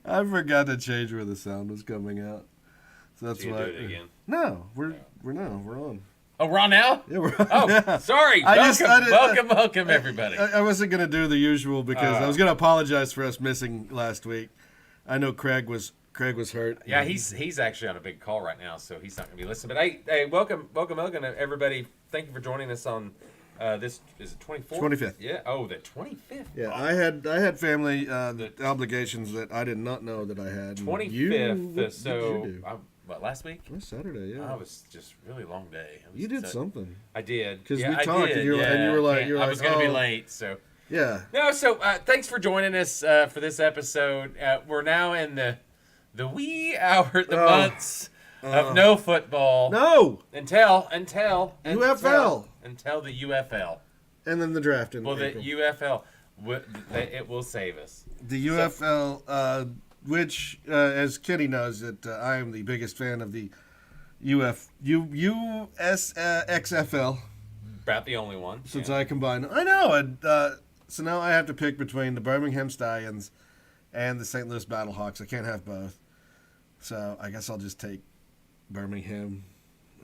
I forgot to change where the sound was coming out. So that's So you why. do it again. No, we're on. Oh, we're on now? Yeah, we're on. Oh, yeah. sorry. Welcome, everybody. I wasn't gonna do the usual because I was gonna apologize for us missing last week. I know Craig was hurt. Yeah, he's actually on a big call right now, so he's not going to be listening. But hey, welcome, everybody. Thank you for joining us on this. Is it 24th? 25th. Yeah. Oh, the 25th. Yeah, Oh. I had family obligations that I did not know that I had. 25th. What So did you do? what, last week? Last Saturday, yeah. I was just really long day. You did something. I did. Because yeah, we talked, and you were like, I was going to be late, so. Yeah. No, so thanks for joining us for this episode. We're now in the wee hour, the months of no football. No. Until UFL. Until the UFL. And then the draft in Well, April. the UFL, it will save us. The UFL, which, as Kenny knows, that I am the biggest fan of the USXFL. About the only one. Since I combined. I know. And, so now I have to pick between the Birmingham Stallions and the St. Louis Battlehawks. I can't have both. So I guess I'll just take Birmingham.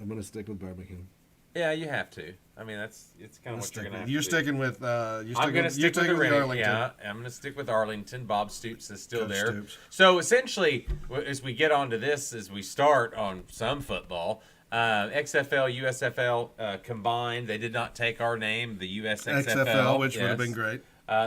I'm going to stick with Birmingham. Yeah, you have to. I mean, it's kind of what you're going to have to do. You're sticking with I'm going to stick with Arlington. Yeah, I'm going to stick with Arlington. Bob Stoops is still Coach there. Stoops. So essentially, as we get onto this, as we start on some football, XFL, USFL combined, they did not take our name, the USXFL. XFL, which would have been great.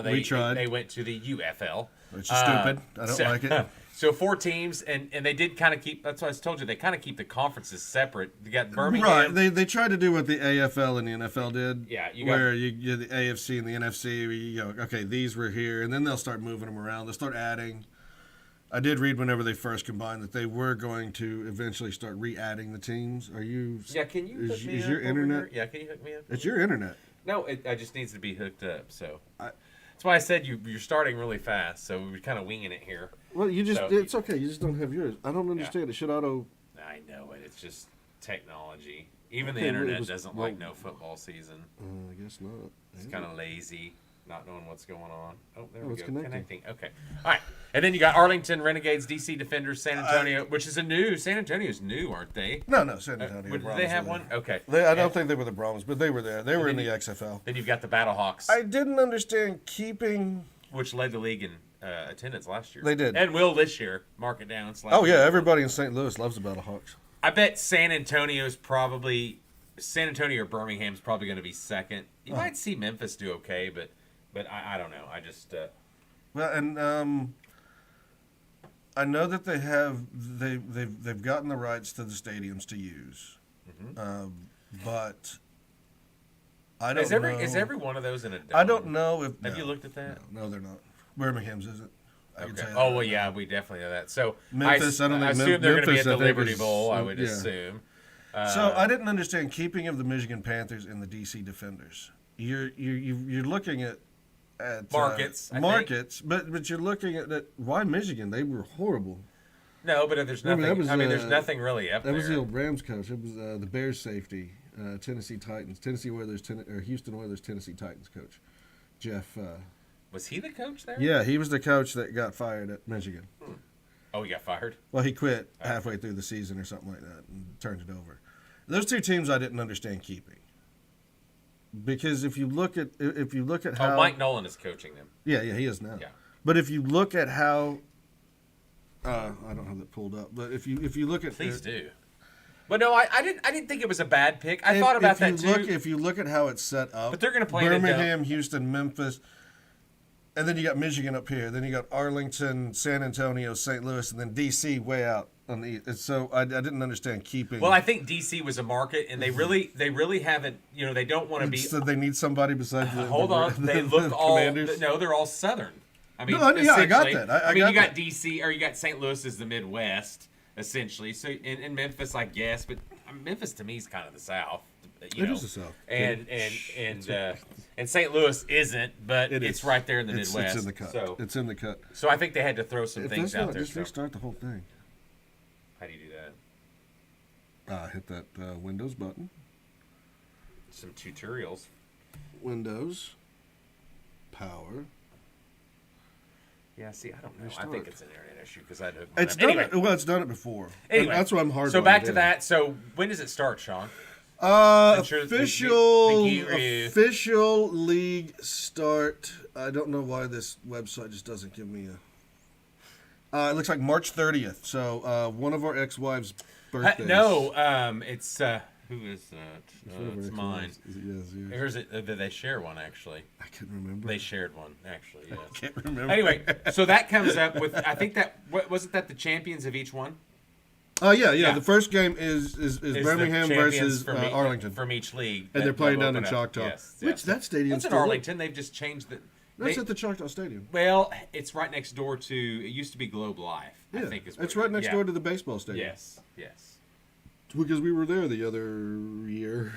We tried. They went to the UFL. Which is stupid. I don't like it. So 4 teams, and they did kind of keep, that's what I told you, they kind of keep the conferences separate. You got Birmingham. Right. They tried to do what the AFL and the NFL did. Yeah. Where you the AFC and the NFC, you go, okay, these were here, and then they'll start moving them around. They'll start adding. I did read whenever they first combined that they were going to eventually start re-adding the teams. Are you? Yeah, can you hook me is up your over internet? here? Yeah, can you hook me up? It's your internet. No, it just needs to be hooked up. So that's why I said you're starting really fast. So we're kind of winging it here. Well, it's okay. You just don't have yours. I don't understand. It should auto. I know it. It's just technology. Even the internet doesn't like no football season. I guess not. It's kind of lazy, not knowing what's going on. Oh, there we it's go. connecting. Okay. All right. And then you got Arlington Renegades, DC Defenders, San Antonio, which is San Antonio's new, aren't they? No, San Antonio. Did they have one? Okay. I don't think they were the Brahms, but they were there. They were in the XFL. Then you've got the Battlehawks. I didn't understand keeping. Which led the league in attendance last year. They did. And will this year. Mark it down. Oh, yeah. Everybody in St. Louis loves the Battlehawks. I bet San Antonio or Birmingham's probably going to be second. You might see Memphis do okay, but I don't know. I just well, and I know that they've gotten the rights to the stadiums to use, but I don't know. Is every one of those in a dome? I don't know if. Have you looked at that? No, they're not. Birmingham's isn't. I can tell you Oh well, yeah, we definitely know that. So Memphis, I don't think assume they're going to be at the Memphis, Liberty Bowl. I would assume. So I didn't understand keeping of the Michigan Panthers and the DC Defenders. You're looking at markets, but you're looking at that. Why Michigan? They were horrible. No, but there's nothing. There's nothing really up there. That was the old Rams coach. It was the Bears safety, Tennessee Titans, Houston Oilers, Tennessee Titans coach, Jeff. Was he the coach there? Yeah, he was the coach that got fired at Michigan. Oh, he got fired? Well, he quit halfway through the season or something like that and turned it over. Those 2 teams I didn't understand keeping. Because if you look at how Mike Nolan is coaching them. Yeah, he is now. Yeah. But if you look at how I don't have that pulled up, but if you look at Please do. But no, I didn't think it was a bad pick. I thought about that too. If you look at how it's set up, but they're going to play Birmingham, Houston, Memphis, and then you got Michigan up here. Then you got Arlington, San Antonio, St. Louis, and then DC way out on the east. So I didn't understand keeping. Well, I think DC was a market, and they really haven't. They don't want to be. So they need somebody besides. Hold on, they look all. Commanders. No, they're all Southern. I mean, I got that. You got DC or you got St. Louis as the Midwest, essentially. So in Memphis, I guess, but Memphis to me is kind of the South. It is the South. And St. Louis isn't, but it's right there in the Midwest. It's in the cut. So, it's in the cut. So I think they had to throw some things out there. Just restart the whole thing. How do you do that? Hit that Windows button. Some tutorials. Windows. Power. Yeah, see, I don't know. I Restart. think it's an internet issue because I don't. It's done it. Well, it's done it before. Anyway, that's what I'm hard. So back to that. So when does it start, Sean? Official the guru. official league start. I don't know why this website just doesn't give me a. It looks like March 30th. So one of our ex-wives' birthdays. No, it's who is that? It's mine. Yes. Or is it? They share one actually. I can't remember. They shared one actually. Yes. I can't remember. Anyway, so that comes up with. I think that wasn't that the champions of each one. Yeah. The first game is Birmingham the champions versus from Arlington, from each league, and they're playing down in Choctaw. Yes, Which that stadium? That's in Arlington. They've just changed the. That's at the Choctaw Stadium. Well, it's right next door to. It used to be Globe Life. Yeah, I think it's right next door to the baseball stadium. Yes. Because we were there the other year.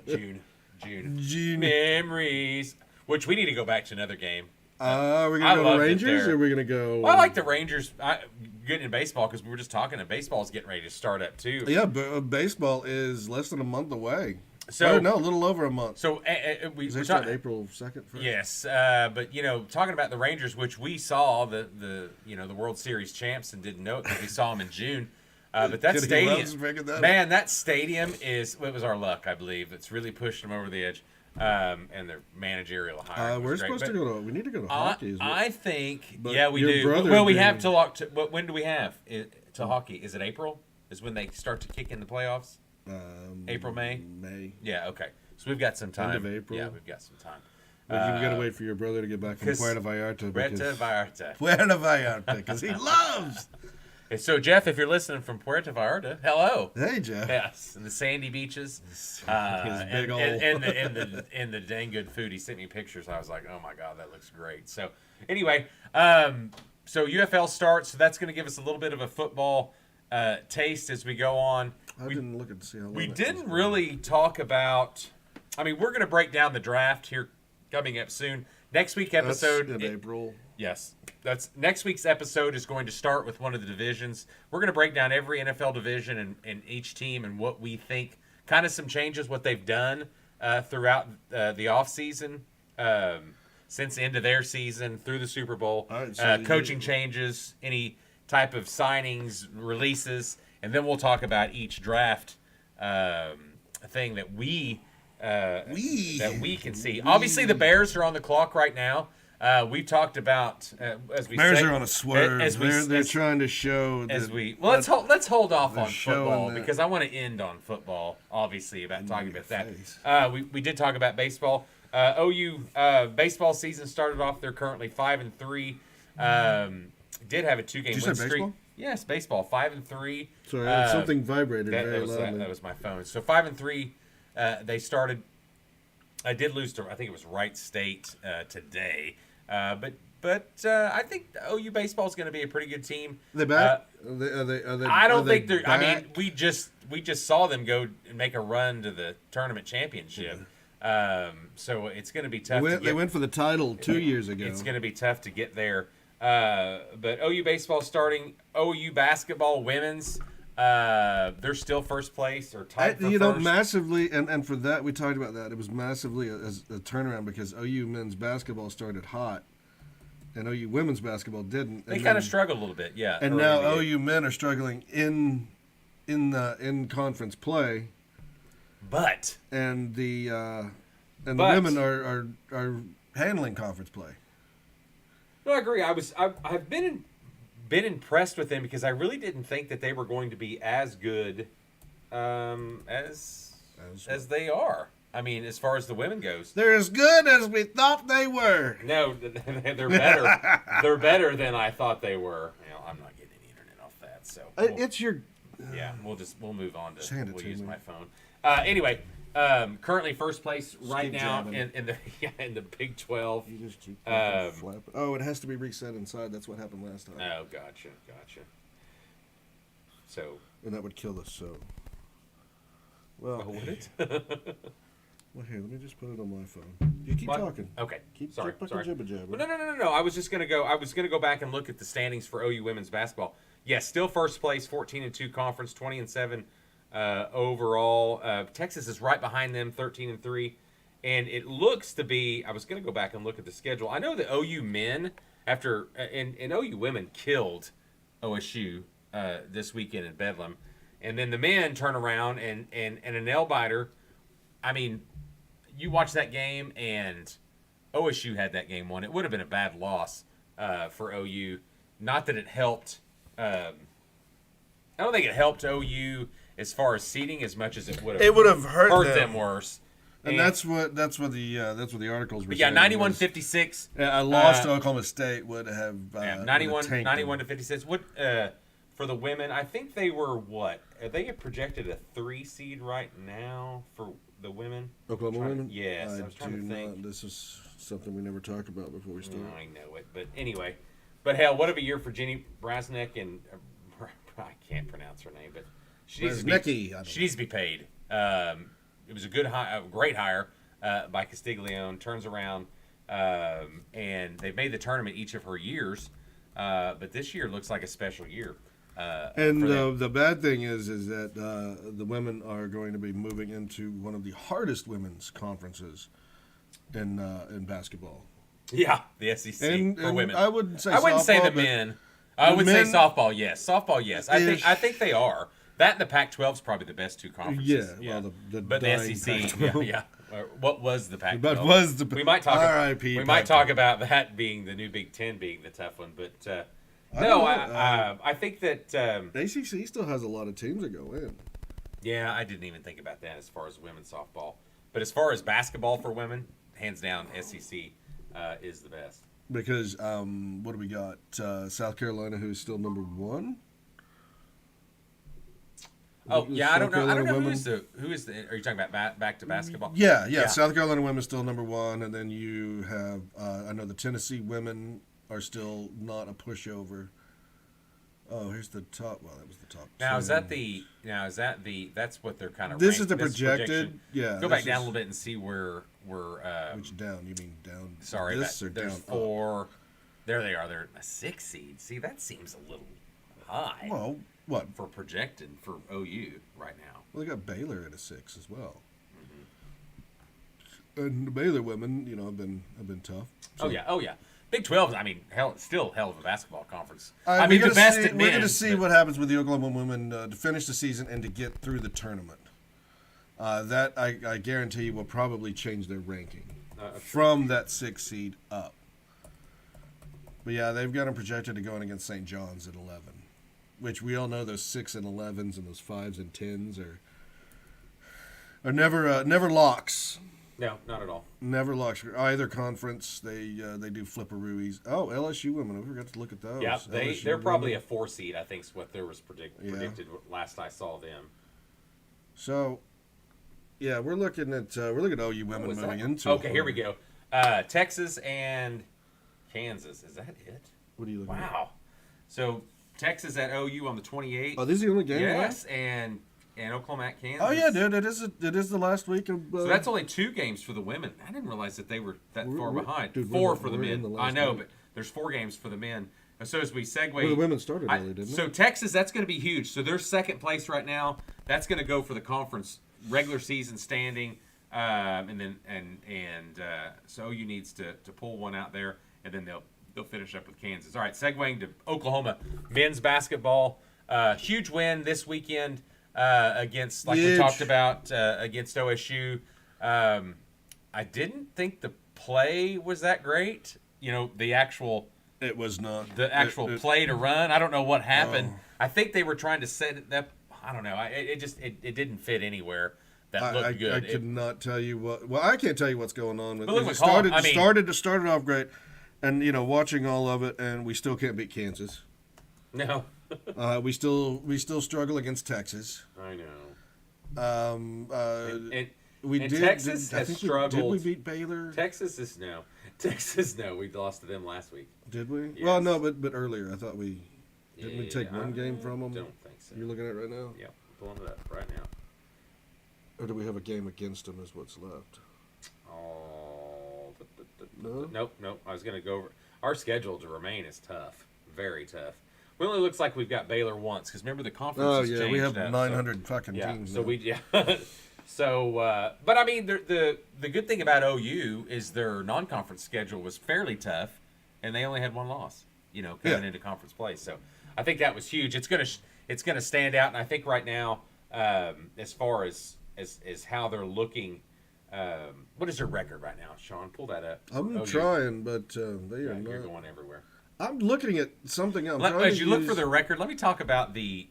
June. Memories. Which we need to go back to another game. Are we going to go to Rangers or are we going to go... Well, I like the Rangers getting in baseball because we were just talking and baseball's getting ready to start up too. Yeah, but baseball is less than a month away. So no, a little over a month. So we start April 2nd? Yes, but talking about the Rangers, which we saw the World Series champs and didn't know it because we saw them in June. But that stadium, man, that stadium it was our luck, I believe. That's really pushed them over the edge. And their managerial hiring. We need to go to hockey. I think, we do. We have to when do we have to hockey? Is it April? Is when they start to kick in the playoffs? April, May? May. Yeah, okay. So we've got some time. End of April. Yeah, we've got some time. But you've got to wait for your brother to get back from Puerto Vallarta. Puerto Vallarta, because he loves. So, Jeff, if you're listening from Puerto Vallarta, hello. Hey, Jeff. Yes, and the sandy beaches, his big old, and the dang good food. He sent me pictures. I was like, oh my god, that looks great. So, anyway, so UFL starts. So that's going to give us a little bit of a football taste as we go on. I didn't look at see how long we didn't really talk about. I mean, we're going to break down the draft here coming up soon. Next week episode in April. Yes. That's next week's episode is going to start with one of the divisions. We're going to break down every NFL division and each team and what we think, kind of some changes, what they've done throughout the offseason, since the end of their season through the Super Bowl, coaching changes, any type of signings, releases, and then we'll talk about each draft thing that we can see. Obviously, the Bears are on the clock right now. We've talked about as we Bears say, are on a swerve. They're trying to show let's hold off on football because I want to end on football. Obviously, about talking about that. We did talk about baseball. OU baseball season started off. They're currently 5-3. Did have a 2-game win streak. Baseball? Yes, baseball 5-3. Sorry, something vibrated very loudly. That was my phone. So 5-3. They started. I did lose to, I think it was Wright State today, but I think OU baseball is going to be a pretty good team. They back? I don't think they're. Back? I mean, we just saw them go and make a run to the tournament championship. So it's going to be tough. They went for the title 2 years ago. It's going to be tough to get there. But OU baseball starting. OU basketball women's. They're still first place or tied for first. Massively, and for that, we talked about that. It was massively a turnaround because OU men's basketball started hot, and OU women's basketball didn't. They kind of struggled a little bit, yeah. And now OU men are struggling in conference play, and the women are handling conference play. No, I agree. I've been impressed with them because I really didn't think that they were going to be as good as they are. I mean, as far as the women goes, they're as good as we thought they were. No, they're better. They're better than I thought they were. I'm not getting any internet off that, so it's your. Yeah, we'll move on to. We'll use my phone. Anyway, currently first place right now in the Big 12. You just keep it has to be reset inside. That's what happened last time. Oh, gotcha. So. And that would kill us. So. Well, would it? Well, here, let me just put it on my phone. You keep talking. Okay. Keep sorry. Jibber jabber. No. I was gonna go back and look at the standings for OU women's basketball. Yes, still first place, 14-2 conference, 20-7 overall. Texas is right behind them, 13-3, and it looks to be. I was gonna go back and look at the schedule. I know the OU men and OU women killed OSU this weekend in Bedlam, and then the men turn around and a nail biter. I mean, you watch that game and OSU had that game won. It would have been a bad loss for OU. Not that it helped. I don't think it helped OU as far as seeding as much as it would have. It would have hurt them worse. And that's what the articles were saying. Yeah, 91-56. A loss to Oklahoma State would have 91 to 56. What for the women? I think they were what? They get projected a 3 seed right now for the women. Oklahoma women? Yes, I was trying to think. This is something we never talked about before we started. I know it, but anyway. But hell, what of a year for Jenny Brasnick and I can't pronounce her name, but she needs to be paid. It was a great hire by Castiglione. Turns around, and they've made the tournament each of her years. But this year looks like a special year. And the bad thing is that the women are going to be moving into one of the hardest women's conferences in basketball. Yeah, the SEC for women. I wouldn't say the men. I would say softball. Yes, softball. Yes, I think they are. That and the Pac-12 is probably the best two conferences. Yeah. Well, but the SEC. Yeah. What was the Pac-12? What was the? We might talk. R.I.P. We might talk about that being the new Big Ten being the tough one, but I think that ACC still has a lot of teams that go in. Yeah, I didn't even think about that as far as women's softball, but as far as basketball for women, hands down, SEC is the best. Because what do we got? South Carolina, who's still number 1. Oh yeah, I don't know who is the. Are you talking about back to basketball? Yeah. South Carolina women is still number 1, and then you have I know the Tennessee women are still not a pushover. Oh, here's the top. Well, that was the top. Now is that the? That's what they're kind of. This is the projected. Yeah. Go back down a little bit and see where. Which down? You mean down? Sorry, this or there's down 4. There they are. They're a 6 seed. See, that seems a little high. Well, what for projected for OU right now? Well, they got Baylor at a 6 as well. Mm-hmm. And the Baylor women, have been tough. So. Oh yeah. Big 12. I mean, still hell of a basketball conference. The best at men. We're going to see what happens with the Oklahoma women to finish the season and to get through the tournament. That I guarantee will probably change their ranking from that 6 seed up. But yeah, they've got them projected to go in against St. John's at 11, which we all know those 6 and 11s and those 5s and 10s are never locks. No, not at all. Never locks. Either conference, they do flipperoos. Oh, LSU women. I forgot to look at those. Yeah, they're probably a 4 seed. I think is what there was predicted last I saw them. So, yeah, we're looking at OU women moving into. Okay, here we go. Texas and Kansas. Is that it? What are you looking at? Wow. So Texas at OU on the 28th. Oh, this is the only game left? Yes, and Oklahoma at Kansas. Oh yeah, dude, it is the last week of. So that's only 2 games for the women. I didn't realize that they were that far behind. Dude, 4 for the men. I know, week. but there's 4 games for the men. And so as we segue, well, the women started early, didn't they? So Texas, that's going to be huge. So they're second place right now. That's going to go for the conference regular season standing, so OU needs to pull one out there, and then they'll finish up with Kansas. All right, segueing to Oklahoma men's basketball, huge win this weekend against, like we talked about, against OSU. I didn't think the play was that great. The actual. It was not. The actual play to run. I don't know what happened. I think they were trying to set it up. I don't know. It didn't fit anywhere that looked good. I could not tell you what. Well, I can't tell you what's going on with it. It started off great, and watching all of it, and we still can't beat Kansas. No. we still struggle against Texas. I know. Texas has struggled. Did we beat Baylor? Texas, no. We lost to them last week. Did we? Yes. Well, no, but earlier I thought we didn't we take one game from them. Don't think so. You're looking at it right now. Yeah, pulling it up right now. Or do we have a game against them? Is what's left? Oh, No. Nope. I was going to go over. Our schedule to remain is tough, very tough. It only looks like we've got Baylor once because remember the conference. Oh has yeah, changed we have up, 900 fucking teams. So now. But I mean, the good thing about OU is their non-conference schedule was fairly tough. and they only had one loss. Coming into conference play. So I think that was huge. It's gonna stand out, and I think right now, as far as how they're looking. What is their record right now, Sean? Pull that up. I'm trying, but they are not. You're going everywhere. I'm looking at something else. As you look for their record, let me talk about the.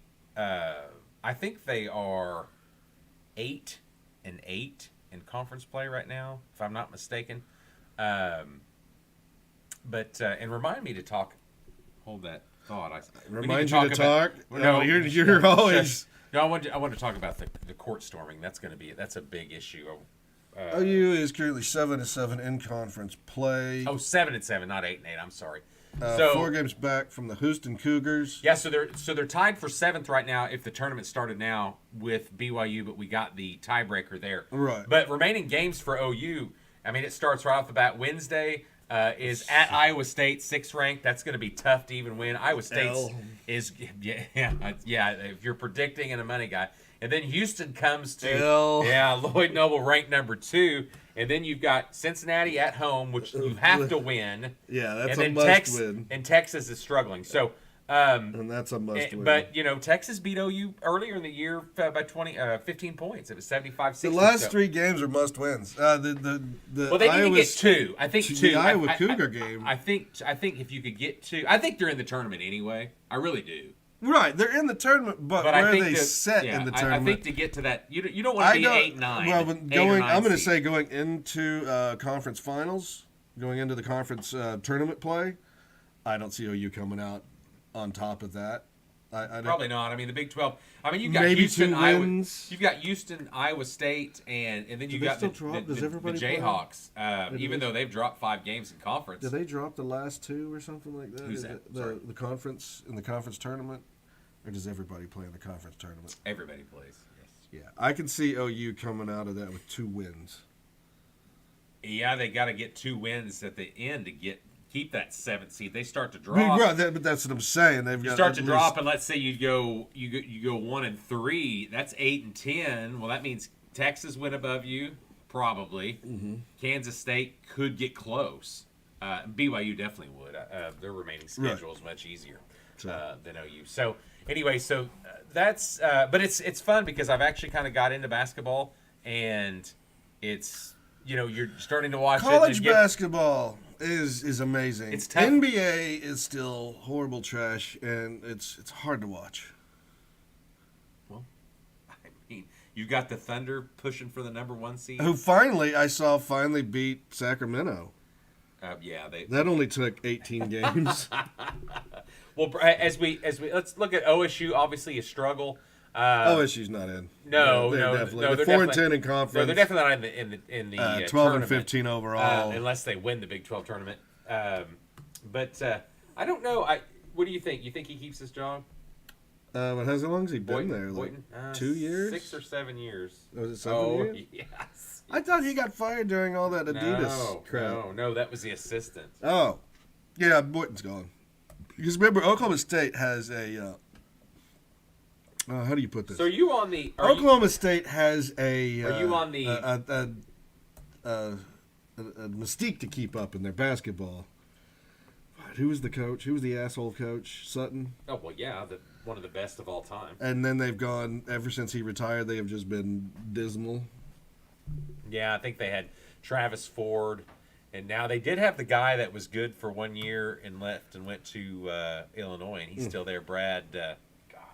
I think they are 8-8 in conference play right now, if I'm not mistaken. And remind me to talk. Hold that thought. Remind you to talk. No, you're always. No, I want to talk about the court storming. That's a big issue. OU is currently 7-7 in conference play. Oh, 7-7, not 8-8. I'm sorry. 4 games back from the Houston Cougars. Yeah, so they're tied for 7th right now if the tournament started now with BYU, but we got the tiebreaker there. Right. But remaining games for OU, I mean, it starts right off the bat. Wednesday is at Iowa State, 6th ranked. That's going to be tough to even win. Iowa State is if you're predicting and a money guy. And then Houston comes to Lloyd Noble ranked number 2. And then you've got Cincinnati at home, which you have to win. Yeah, that's and a must win. And Texas is struggling. So, and that's a must win. But, Texas beat OU earlier in the year by 15 points. It was 75-60. The last 3 games are must wins. Well, they need to get 2. I think 2. The Iowa Cougar game. I think if you could get 2. I think they're in the tournament anyway. I really do. Right, they're in the tournament, but where are they set in the tournament? I think to get to that, you don't want to be 8-9. Well, I'm going to say going into conference finals, going into the conference tournament play, I don't see OU coming out on top of that. Probably not. I mean, the Big 12. I mean, you've got maybe Houston, 2 wins. You've got Houston, Iowa State, and then you've got the Jayhawks. Even though they've dropped 5 games in conference. Did they drop the last 2 or something like that? Who's that? The conference in the conference tournament, or does everybody play in the conference tournament? Everybody plays. Yes. Yeah, I can see OU coming out of that with 2 wins. Yeah, they got to get 2 wins at the end to keep that 7th seed. They start to drop. Right, but that's what I'm saying. They've got start to drop, and let's say you go 1-3. That's 8-10. Well, that means Texas went above you, probably. Mm-hmm. Kansas State could get close. BYU definitely would. Their remaining schedule is much easier than OU. So anyway, that's. But it's fun because I've actually kind of got into basketball, and it's you're starting to watch college basketball. Is amazing. It's tough. NBA is still horrible trash, and it's hard to watch. Well, I mean, you got the Thunder pushing for the number 1 seed. Who I saw finally beat Sacramento. That only took 18 games. Well, as we let's look at OSU. Obviously, a struggle. OSU's not in. No, they're they're 4-10 in conference. No, they're definitely not in the 12-15 overall, unless they win the Big 12 tournament. But I don't know. What do you think? You think he keeps his job? But how long has he been there? Like 2 years? 6 or 7 years. Was it 7 years? Yes. I thought he got fired during all that Adidas crap. No, that was the assistant. Oh, yeah, Boynton's gone. Because remember, Oklahoma State has a. How do you put this? So are you on the? Oklahoma State has a. Are you on the? A mystique to keep up in their basketball. Who was the coach? Who was the asshole coach? Sutton? Oh, well, yeah, one of the best of all time. And then they've gone, ever since he retired, they have just been dismal. Yeah, I think they had Travis Ford, and now they did have the guy that was good for 1 year and left and went to Illinois, and he's still there, Brad. God,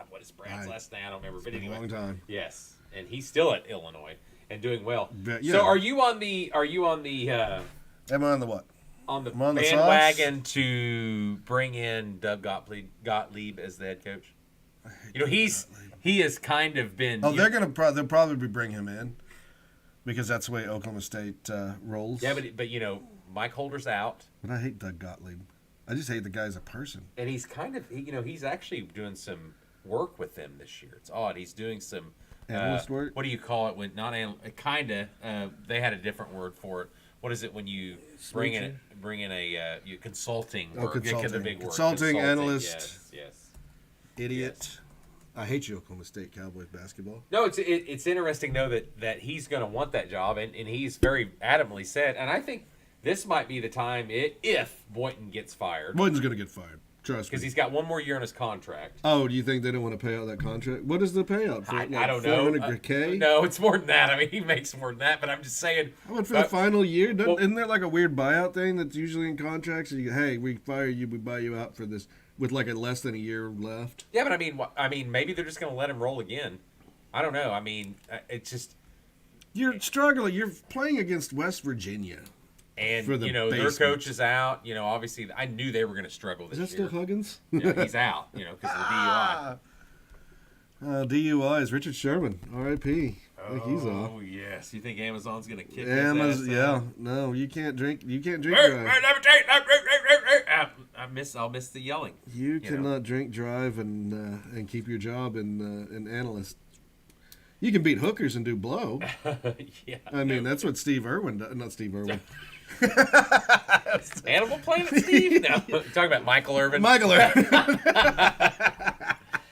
what is Brad's last name? I don't remember. But anyway, a long time. Yes, and he's still at Illinois and doing well. Yeah. So are you on the? Am I on the what? On the bandwagon to bring in Doug Gottlieb as the head coach? He has kind of been. Oh, they'll probably bring him in because that's the way Oklahoma State rolls. Yeah, but Mike Holder's out. But I hate Doug Gottlieb. I just hate the guy as a person. And he's kind of he's actually doing some work with them this year. It's odd. He's doing some analyst work. What do you call it when not kinda? They had a different word for it. What is it when you bring in a consulting? Consulting. The big word. Consulting analyst. Yes. Idiot. Yes. I hate you, Oklahoma State Cowboys basketball. No, it's interesting though that he's going to want that job, and he's very adamantly said, and I think this might be the time if Boynton gets fired. Boynton's going to get fired. Trust me. Because he's got one more year on his contract. Oh, do you think they don't want to pay out that contract? What is the payout for? I don't know. $400K? No, it's more than that. I mean, he makes more than that, but I'm just saying. How about for the final year? Isn't there like a weird buyout thing that's usually in contracts? Hey, we fire you, we buy you out for this with like a less than a year left. Yeah, but I mean, maybe they're just going to let him roll again. I don't know. I mean, it's just. You're struggling. You're playing against West Virginia. And, their coach is out. Obviously, I knew they were going to struggle this year. Is that still Huggins? He's out, because of the DUI. DUI is Richard Sherman, R.I.P. I think he's off. Oh, yes. You think Amazon's going to kick his ass? Yeah. No, you can't drink. You can't drink I'll miss the yelling. You cannot drink, drive, and keep your job in analyst. You can beat hookers and do blow. Yeah. I mean, that's what Steve Irwin does. Not Steve Irwin. Animal Planet Steve? No. Talking about Michael Irvin. Michael Irvin.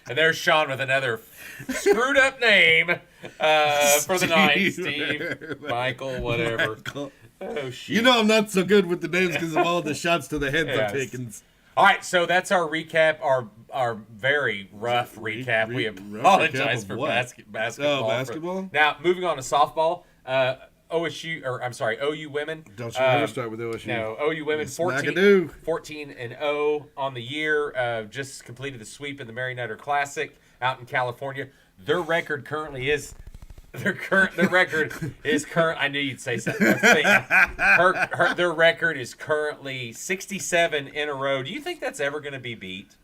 And there's Sean with another screwed up name for the night. Steve, Michael, whatever. Michael. Oh, shit. I'm not so good with the names because of all the shots to the head I'm taking. All right, so that's our recap, our very rough recap. We apologize for basketball. Oh, basketball? Now, moving on to softball. OU women. Don't you ever start with OSU. No, OU women 14-0 on the year. Just completed the sweep in the Mary Nutter Classic out in California. Their record currently is their record is current. I knew you'd say something. Their record is currently 67 in a row. Do you think that's ever going to be beat?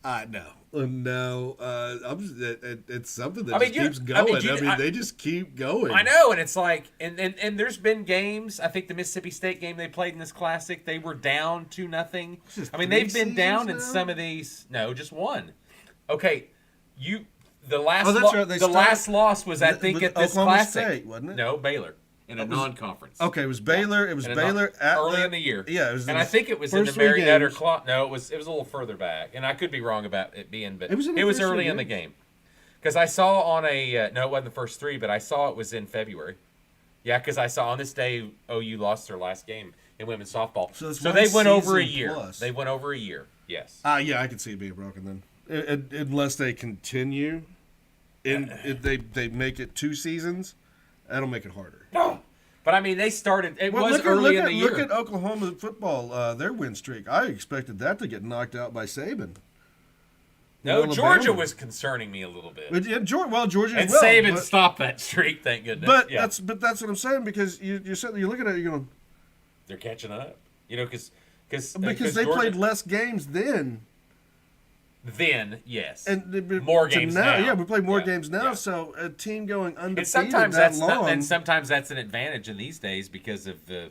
No. It's something that just keeps going. They just keep going. I know, and it's like, and there's been games. I think the Mississippi State game they played in this Classic, they were down 2-0. I mean, they've been down in some of these. No, just one. Okay, the last loss was I think at this Oklahoma Classic, State, wasn't it? No, Baylor. In a non-conference. Okay, it was Baylor. It was Baylor early in the year. Yeah, it was. And I think it was in the Mary Nutter Claw. No, it was a little further back, and I could be wrong about it being, but it was early in the game. Because I saw on a no, it wasn't the first three, but I saw it was in February. Yeah, because I saw on this day OU lost their last game in women's softball. So they went over a year. Plus. They went over a year. Yes. Yeah, I could see it being broken then, unless they continue, they make it 2 seasons. That'll make it harder. No. But, I mean, they started – it was early in the year. Look at Oklahoma football, their win streak. I expected that to get knocked out by Saban. No, Georgia was concerning me a little bit. Georgia and Saban stopped that streak, thank goodness. But that's what I'm saying, because you're looking at it, you're going – they're catching up. Because they played less games then. Then, yes. And more games now. Yeah, we play more games now. So a team going undefeated and sometimes that's an advantage in these days because of the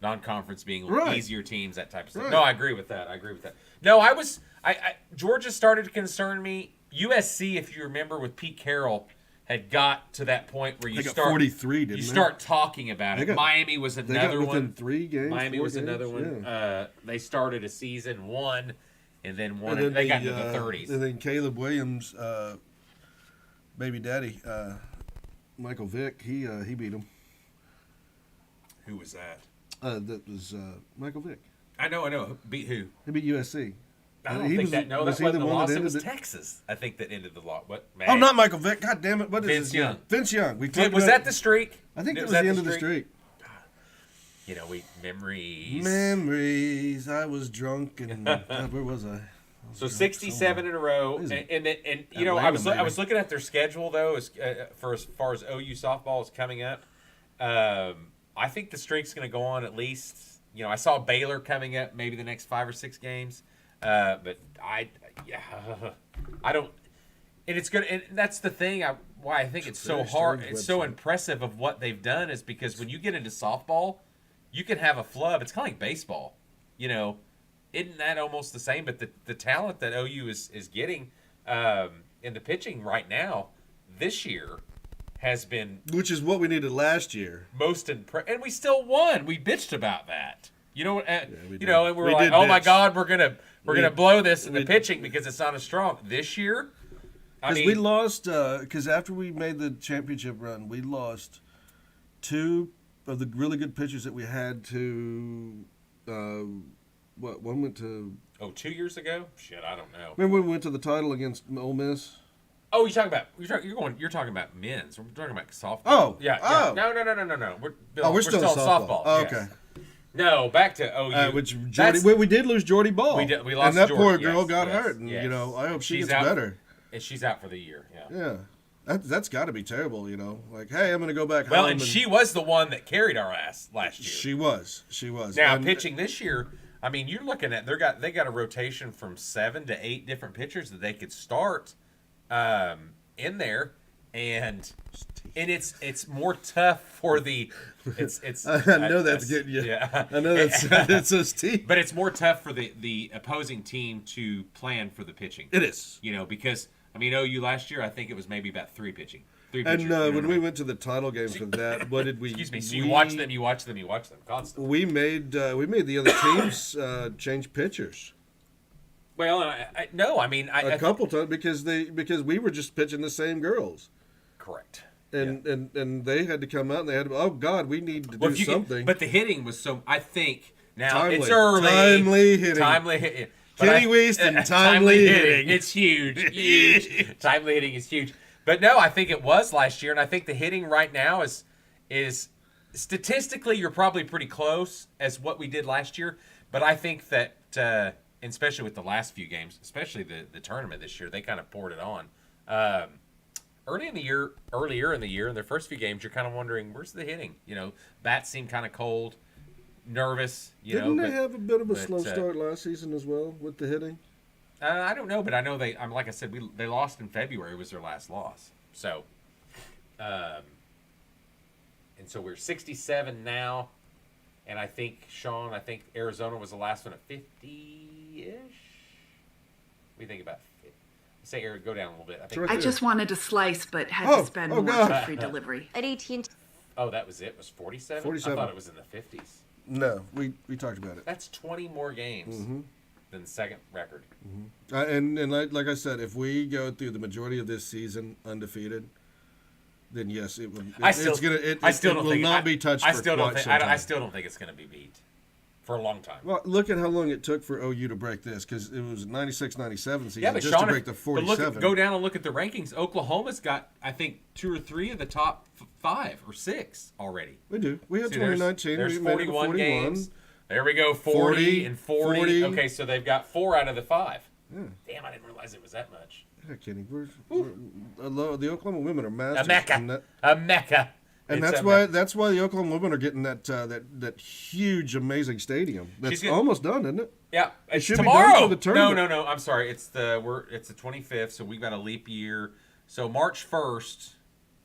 non-conference being easier teams, that type of stuff. Right. No, I agree with that. No, Georgia started to concern me. USC, if you remember, with Pete Carroll, had got to that point where you start 43, didn't you start talking about it. Miami was another one. Within 3 games. Miami was another one. Yeah. They started a season 1. And then they got into the 30s. And then Caleb Williams, baby daddy, Michael Vick, he beat him. Who was that? That was Michael Vick. I know. Beat who? He beat USC. I don't think that. No, that wasn't the loss. It was Texas. I think that ended the loss. What? Oh, not Michael Vick. God damn it! What is Vince Young? Vince Young. Was that the streak? I think that was the end of the streak. Memories. Memories. I was drunk and where was I? So 67 in a row, and I was looking at their schedule though, as far as OU softball is coming up. I think the streak's going to go on at least. I saw Baylor coming up maybe the next 5 or 6 games, but I don't. And it's good, and that's the thing. Why I think it's so hard. It's so impressive of what they've done is because when you get into softball, you can have a flub. It's kind of like baseball, Isn't that almost the same? But the talent that OU is getting in the pitching right now, this year, has been... Which is what we needed last year. Most impressive. And we still won. We bitched about that. And we were like, oh my God, we're gonna blow this in the pitching because it's not as strong. This year, we lost, because after we made the championship run, we lost 2 the really good pitchers that we had to, one went to. Oh, 2 years ago? Shit, I don't know. Remember when we went to the title against Ole Miss? Oh, you're talking about men's. We're talking about softball. Oh, yeah. oh. No. We're We're still in softball. Oh, yes. okay. No, back to OU. Which we did lose Jordy Ball. We lost and that Jordy, poor girl yes, got yes, hurt, and yes. you know, I hope she She's gets out, better. And she's out for the year. Yeah. Yeah, that's got to be terrible. You know, like, hey, I'm going to go back Well, home. and she was the one that carried our ass last year. She was. Now and, pitching this year, I mean, you're looking at they got a rotation from 7 to 8 different pitchers that they could start in there, and it's more tough for the it's. I know that's getting you. Yeah, I know that's so steep. But it's more tough for the opposing team to plan for the pitching. It is. You know, because I mean, OU last year, I think it was maybe about 3 pitching. 3 And pitchers, when we went to the title game for that, what did we? Excuse me. So you watch them constantly. We made the other teams change pitchers. Well, a couple times because we were just pitching the same girls. Correct. And they had to come out and they had to, oh God, we need to do something. But the hitting was so, I think now timely. It's early. Timely hitting. Kenny Weist and timely hitting. It's huge. Timely hitting is huge. But no, I think it was last year, and I think the hitting right now is statistically you're probably pretty close as what we did last year. But I think that, especially with the last few games, especially the tournament this year, they kind of poured it on. Earlier in the year, in their first few games, you're kind of wondering, where's the hitting? You know, bats seem kind of cold, nervous. Didn't they have a bit of a slow start last season as well with the hitting? I don't know, but I know like I said, they lost in February was their last loss. So, and so we're 67 now, and I think Arizona was the last one at 50-ish. What do you think about? Say, Eric, go down a little bit. I just wanted a slice, but had to spend more for free delivery. At 18. Oh, that was it? It was 47? 47. I thought it was in the 50s. No, we talked about it. That's 20 more games than the second record. Mm-hmm. And like I said, if we go through the majority of this season undefeated, then yes, it will. I still will not be touched. I still don't think it's going to be beat for a long time. Well, look at how long it took for OU to break this, because it was 96-97 season but just Sean, to break the 47. Go down and look at the rankings. Oklahoma's got, I think, 2 or 3 of the top 5 or 6 already. We do. We had 2019. There's we 41 games. There we go, 40 and 40. Okay, so they've got 4 out of the 5. Yeah. Damn, I didn't realize it was that much. Yeah, Kenny, the Oklahoma women are masters. A mecca. And that's why the Oklahoma women are getting that huge, amazing stadium. That's almost done, isn't it? Yeah, it's should tomorrow. Be done for the tournament. No. I'm sorry. It's the 25th, so we've got a leap year. So March 1st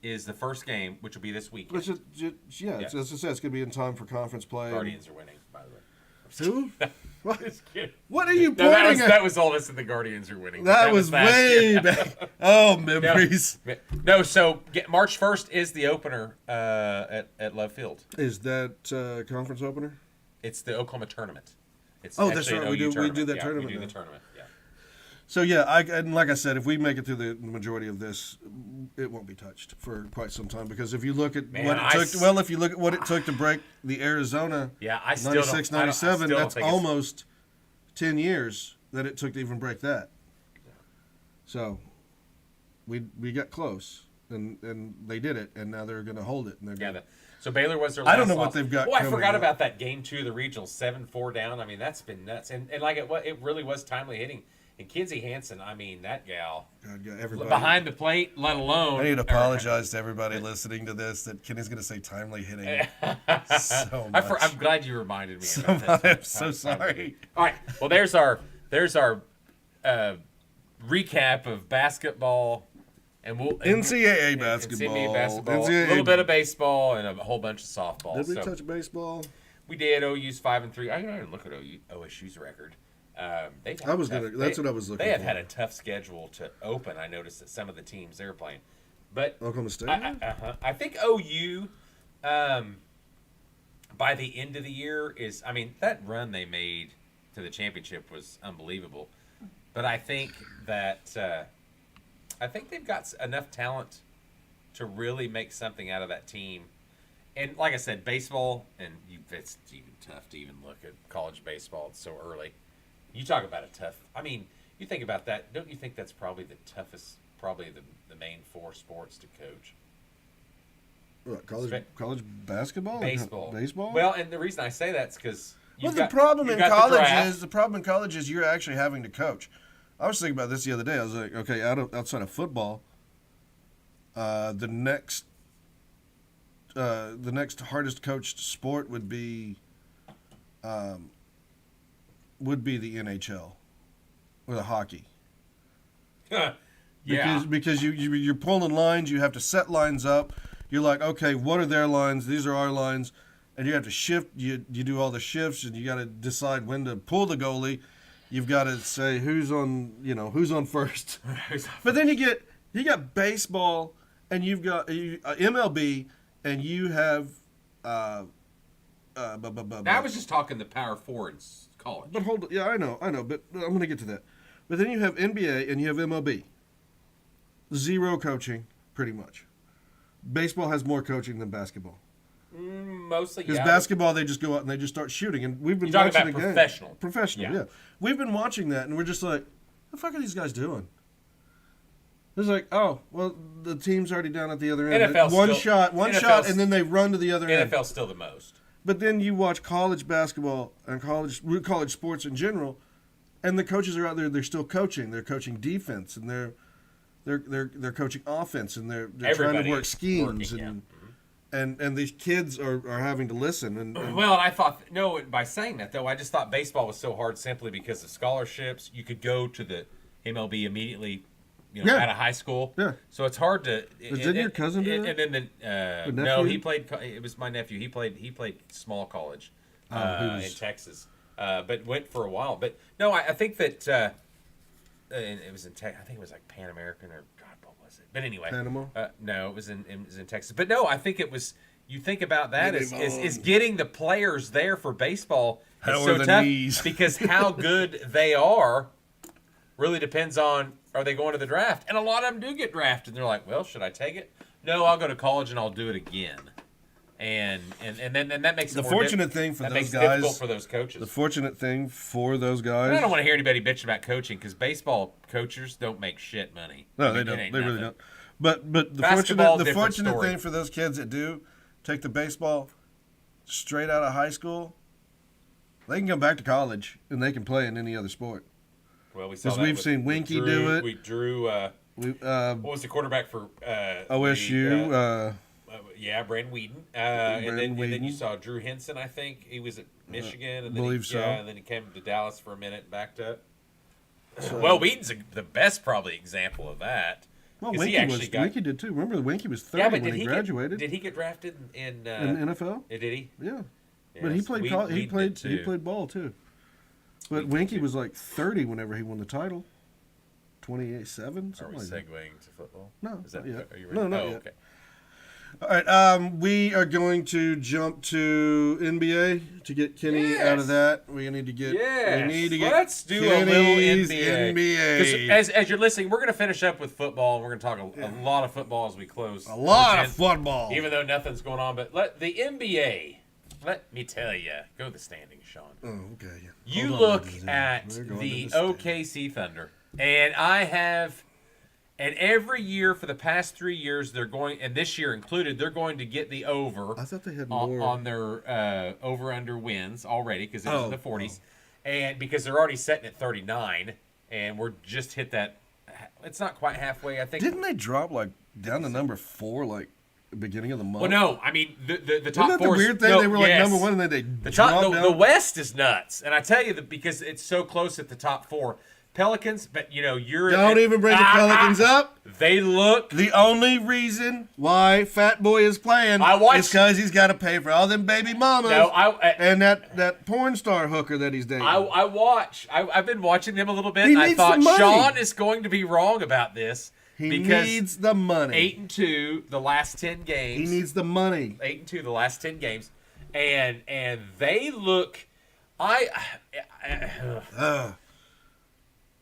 is the first game, which will be this weekend. As I said, it's going to be in time for conference play. Guardians are winning, by the way. Who? What? What are you pointing at? That was all this, and the Guardians are winning. That was way back. Oh, memories. No, so March 1st is the opener at Love Field. Is that conference opener? It's the Oklahoma tournament. That's right. We do that tournament. We do the tournament, yeah. So, and like I said, if we make it through the majority of this, it won't be touched for quite some time. Because if you look at what it took to break the Arizona 96-97, that's almost 10 years that it took to even break that. Yeah. So, we got close, and they did it, and now they're going to hold it. And so Baylor was their last I don't know loss. what they've got. Oh, I forgot about that game 2 of the regionals, 7-4 down. I mean, that's been nuts. And like it really was timely hitting. And Kinsey Hansen, I mean, that gal, everybody behind the plate, let alone. I need to apologize to everybody listeing to this that Kenny's going to say timely hitting so much. I'm glad you reminded me. I'm so sorry. All right, well, there's our recap of basketball, and NCAA basketball, a little bit of baseball, and a whole bunch of softball. Did we touch baseball? We did. OU's 5-3. I didn't look at OSU's record. That's what I was looking. They have had a tough schedule to open. I noticed that some of the teams they're playing, but Oklahoma State. I think OU, by the end of the year that run they made to the championship was unbelievable. But I think that they've got enough talent to really make something out of that team. And like I said, baseball, and it's even tough to even look at college baseball. It's so early. You talk about a tough. I mean, you think about that. Don't you think that's probably the toughest, probably the main 4 sports to coach? What, college basketball? Baseball. Baseball? Well, and the reason I say that is because the problem in college is you're actually having to coach. I was thinking about this the other day. I was like, okay, outside of football, the next hardest coached sport would be the NHL or the hockey. Because you're pulling lines, you have to set lines up. You're like, okay, what are their lines? These are our lines, and you have to shift. You do all the shifts, and you got to decide when to pull the goalie. You've got to say who's on first. But then you got baseball, and you've got MLB, and you have. Now, I was just talking the Power 4 in college. But hold on, yeah, I know, but I'm going to get to that. But then you have NBA and you have MLB. Zero coaching, pretty much. Baseball has more coaching than basketball. Mostly, because basketball, they just go out and they just start shooting, and we've been watching the game. Professional, yeah. We've been watching that, and we're just like, what the fuck are these guys doing? It's like, oh, well, the team's already down at the other end. One shot, and then they run to the other end. NFL's still the most. But then you watch college basketball and college sports in general, and the coaches are out there. They're still coaching. They're coaching defense, and they're coaching offense, and they're trying to work schemes, and these kids are having to listen. And well, I thought by saying that though, I just thought baseball was so hard simply because of scholarships. You could go to the MLB immediately, out of high school. Yeah. So it's hard to. Didn't your cousin do that? And then no, he played. It was my nephew. He played small college in Texas, but went for a while. But no, I think that it was in I think it was like Pan American or God, what was it? But anyway, Panama. No, it was in Texas. But no, I think it was. You think about that is getting the players there for baseball is so tough because how good they are really depends on. Are they going to the draft? And a lot of them do get drafted. And they're like, well, should I take it? No, I'll go to college and I'll do it again. And then that makes it the fortunate thing for that those makes guys. It difficult for those coaches. The fortunate thing for those guys. I don't want to hear anybody bitching about coaching because baseball coaches don't make shit money. No, they don't. They really don't. But the fortunate thing for those kids that do take the baseball straight out of high school, they can come back to college and they can play in any other sport. Well, we've seen Winky do it. We drew. What was the quarterback for OSU? Brandon Whedon. And then you saw Drew Henson. I think he was at Michigan, and then and then he came to Dallas for a minute, and backed up. Well, Whedon's the best probably example of that. Well, Winky did too. Remember, Winky was 30 when he graduated. Did he get drafted in NFL? Did he? Yeah, but he played. He played ball too. But Winky was like 30 whenever he won the title. 28-7. Are we segueing to football? No, is that, not yet. Are you ready? No, not yet. Okay. All right, we are going to jump to NBA to get Kenny out of that. We need to get. Let's do a little NBA. As you're listening, we're going to finish up with football. We're going to talk a lot of football as we close. A lot of football, even though nothing's going on. But the NBA. Let me tell you, go to the standings, Sean. Oh, okay. You look at the OKC Thunder, and every year for the past 3 years, they're going, and this year included, they're going to get the over. I thought they had more on their over/under wins already because it was in the 40s, and because they're already setting at 39, and we're just hit that. It's not quite halfway, I think. Didn't they drop down to number 4 beginning of the month? Well, no. I mean, the top Isn't that four. The weird thing they were number 1 and then they the West is nuts, and I tell you that because it's so close at the top 4. Pelicans, but you're don't even bring the Pelicans up. They look. The only reason why Fat Boy is playing is because he's got to pay for all them baby mamas and that porn star hooker that he's dating. I've been watching them a little bit. I thought Sean is going to be wrong about this. He needs the money. 8-2 the last 10 games. He needs the money. 8-2 the last 10 games, and they look.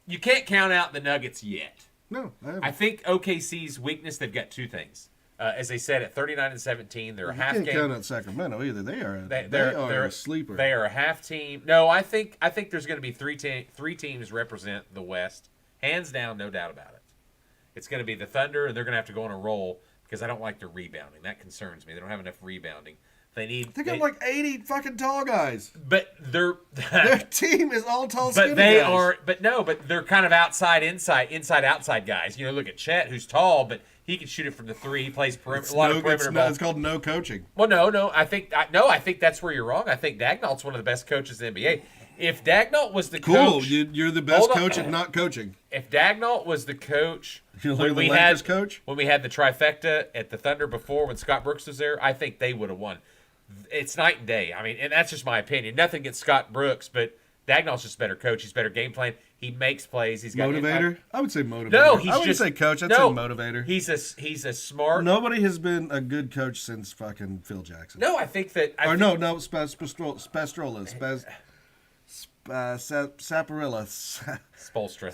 You can't count out the Nuggets yet. No, I think OKC's weakness. They've got 2 things. As they said, at 39-17, they're a half can't game. count out Sacramento either. They are a sleeper. They are a half team. No, I think there's going to be three teams represent the West, hands down, no doubt about it. It's going to be the Thunder, and they're going to have to go on a roll because I don't like their rebounding. That concerns me. They don't have enough rebounding. They got like 80 fucking tall guys. But their team is all tall, skinny but they guys. Are. But they're kind of inside guys. You know, look at Chet, who's tall, but he can shoot it from the three. He plays a lot of perimeter ball. It's called no coaching. Well, no. I think that's where you're wrong. I think Dagnall's one of the best coaches in the NBA. If Dagnall was the coach, you're the best coach at not coaching. If Dagnall was the coach, when we had the trifecta at the Thunder before, when Scott Brooks was there, I think they would have won. It's night and day. I mean, and that's just my opinion. Nothing against Scott Brooks, but Dagnall's just a better coach. He's better game plan. He makes plays. He's got motivator. I would say motivator. No, I wouldn't say coach. I'd say motivator. He's a smart. Nobody has been a good coach since fucking Phil Jackson. No, I think that. Spastrola. Saparilla. Spolstra.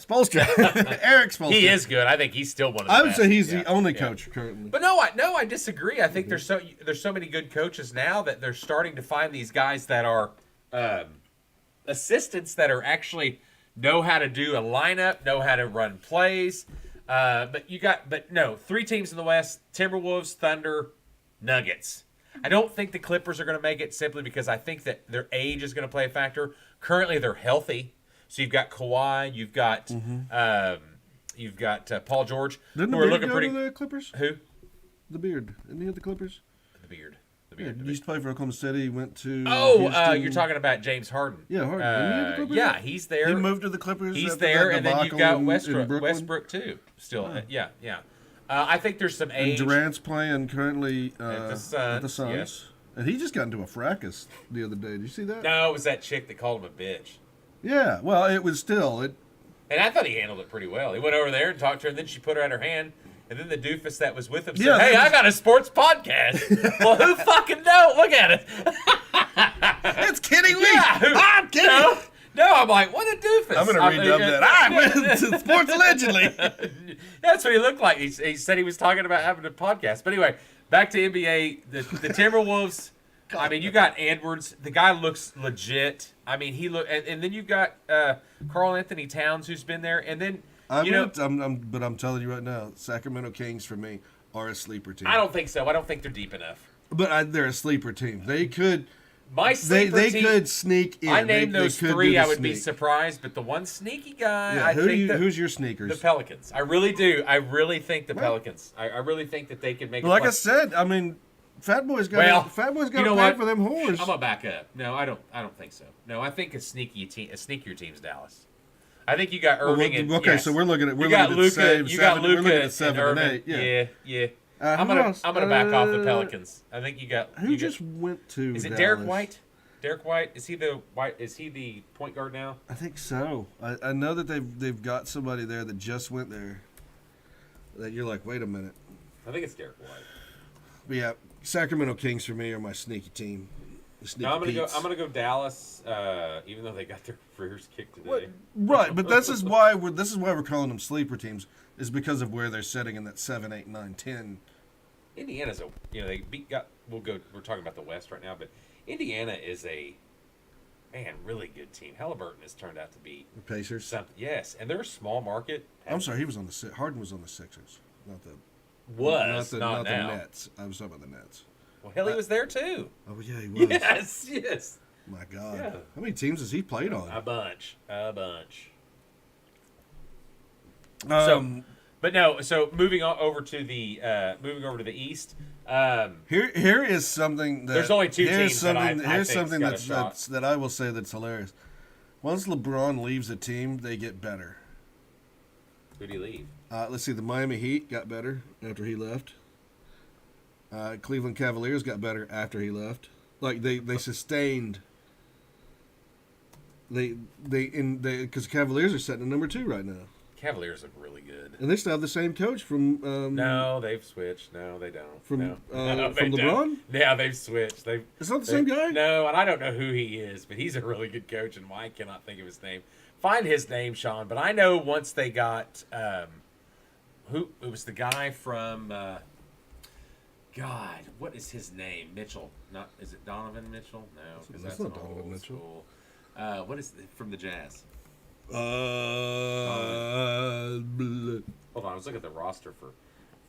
Eric Spolstra. He is good. I think he's still one of the best. I would say he's the only coach currently. But I disagree. I think there's so many good coaches now that they're starting to find these guys that are assistants that are actually know how to do a lineup, know how to run plays. But three teams in the West: Timberwolves, Thunder, Nuggets. I don't think the Clippers are going to make it simply because I think that their age is going to play a factor. Currently, they're healthy, so you've got Kawhi, you've got Paul George, who are looking pretty. To the Clippers? Who? The Beard. Isn't he at the Clippers? The Beard. He used to play for Oklahoma City. He went to. You're talking about James Harden. Yeah, Harden. Yeah, he's there. He moved to the Clippers. He's there, and then you've got in Westbrook too. Still, yeah. I think there's some age. And Durant's playing currently at the Suns. Yes. And he just got into a fracas the other day. Did you see that? No, it was that chick that called him a bitch. Yeah, well, it was still. And I thought he handled it pretty well. He went over there and talked to her, and then she put her out her hand. And then the doofus that was with him said, "Hey, I got a sports podcast." Well, who fucking knows? Look at it. It's kidding me. Yeah, I'm kidding. No, I'm like, what a doofus. I'm going to redub that. I went to sports allegedly. That's what he looked like. He said he was talking about having a podcast. But anyway, back to NBA. The Timberwolves, I mean, you got Edwards. The guy looks legit. I mean, and then you've got Karl Anthony Towns, who's been there. And then, but I'm telling you right now, Sacramento Kings, for me, are a sleeper team. I don't think so. I don't think they're deep enough. But they're a sleeper team. They could... My sleeper they team, could sneak in. I named those three. I would be surprised, but the one sneaky guy. Who's your sneakers? The Pelicans. I really do. I really think the Pelicans. I really think that they can make. Well, like I said, I mean, Fat Boy's got to pay for them whores. I'm gonna back up. No, I don't think so. No, I think a sneakier team's Dallas. I think you got Irving. So we're looking at Luka. You got Luka. We're looking at 7 and 8. Yeah. I'm gonna back off the Pelicans. I think you got. Who just went to? Is it Dallas? Derek White? Derek White, is he the point guard now? I think so. I know that they've got somebody there that just went there. That you're like, wait a minute. I think it's Derek White. But yeah, Sacramento Kings for me are my sneaky team. I'm gonna go Dallas, even though they got their rears kicked today. Right, but this is why we're calling them sleeper teams, is because of where they're sitting in that 7, 8, 9, 10. Indiana's we're talking about the West right now, but Indiana is a really good team. Halliburton has turned out to be the Pacers. Something, yes, and they're a small market. I'm sorry, Harden was on the Sixers, not the Nets. I was talking about the Nets. Well, hell, he was there too. Oh yeah, he was. Yes. My God, yeah. How many teams has he played on? A bunch. So moving over to the East. Here is something that there's only two teams that I will say that's hilarious. Once LeBron leaves a team, they get better. Who did he leave? Let's see. The Miami Heat got better after he left. Cleveland Cavaliers got better after he left. Like they sustained. Because Cavaliers are sitting at number 2 right now. Cavaliers look really good. And they still have the same coach from... no, they've switched. No, they don't. From LeBron? Yeah, they've switched. It's not the same guy? No, and I don't know who he is, but he's a really good coach, and I cannot think of his name. Find his name, Sean. But I know once they got... it was the guy from... God, what is his name? Mitchell. Not is it Donovan Mitchell? No, because That's that's not an Donovan old Mitchell. school. What is from the Jazz? Blah. Hold on, I was looking at the roster for.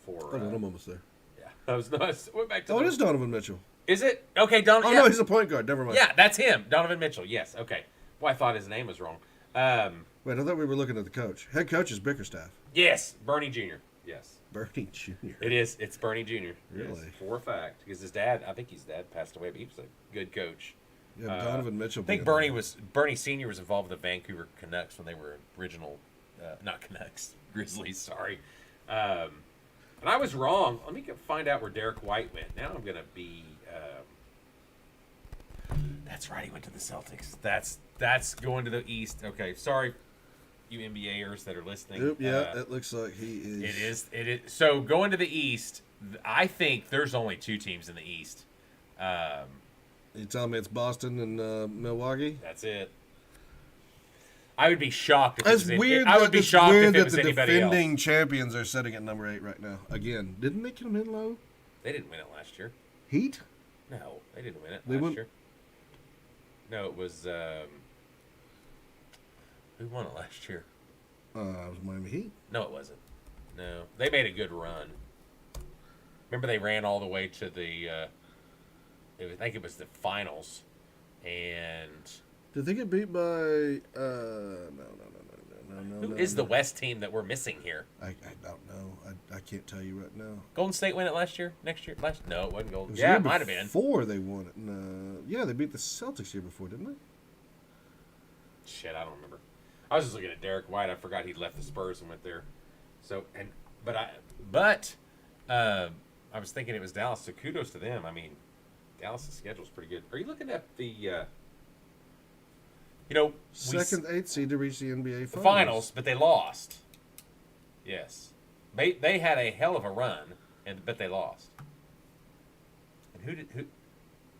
Hold on, I'm almost there. Yeah, I was not. Went back to. Oh, it is Donovan Mitchell. Is it? Okay, Donovan. Oh, yeah. no, he's a point guard. Never mind. Yeah, that's him. Donovan Mitchell. Yes. Okay. Well, I thought his name was wrong. Wait, I thought we were looking at the coach. Head coach is Bickerstaff. Yes, Bernie Jr. Yes. Bernie Jr. It is. It's Bernie Jr. Really? Yes, for a fact. Because his dad, I think his dad passed away, but he was a good coach. Yeah, but Donovan Mitchell. I think Bernie Sr. was involved with the Vancouver Canucks when they were original, not Canucks, Grizzlies, sorry. And I was wrong. Let me find out where Derek White went. Now I'm going to be... that's right, he went to the Celtics. That's going to the East. Okay, sorry, you NBAers that are listening. Oop, yeah, it looks like he is. It is. So going to the East, I think there's only 2 teams in the East. You telling me it's Boston and Milwaukee? That's it. I would be shocked if It's it was weird. I would be shocked if it was the anybody defending else. champions are sitting at number 8 right now. Again, didn't they come in low? They didn't win it last year. Heat? No, they didn't win it They last won- year. No, it was who won it last year? It was Miami Heat. No, it wasn't. No, they made a good run. Remember, they ran all the way to the. I think it was the finals, and Did they get beat by? No. who is the West team that we're missing here? I don't know. I can't tell you right now. Golden State win it last year? Next year? No, it wasn't It Golden. was Yeah, the it year might have been. Before they won it. No. Yeah, they beat the Celtics year before, didn't they? Shit, I don't remember. I was just looking at Derek White. I forgot he left the Spurs and went there. So I was thinking it was Dallas. So kudos to them. I mean, Dallas' schedule's pretty good. Are you looking at the? Second 8th seed to reach the NBA finals, but they lost. Yes, they had a hell of a run, but they lost. And who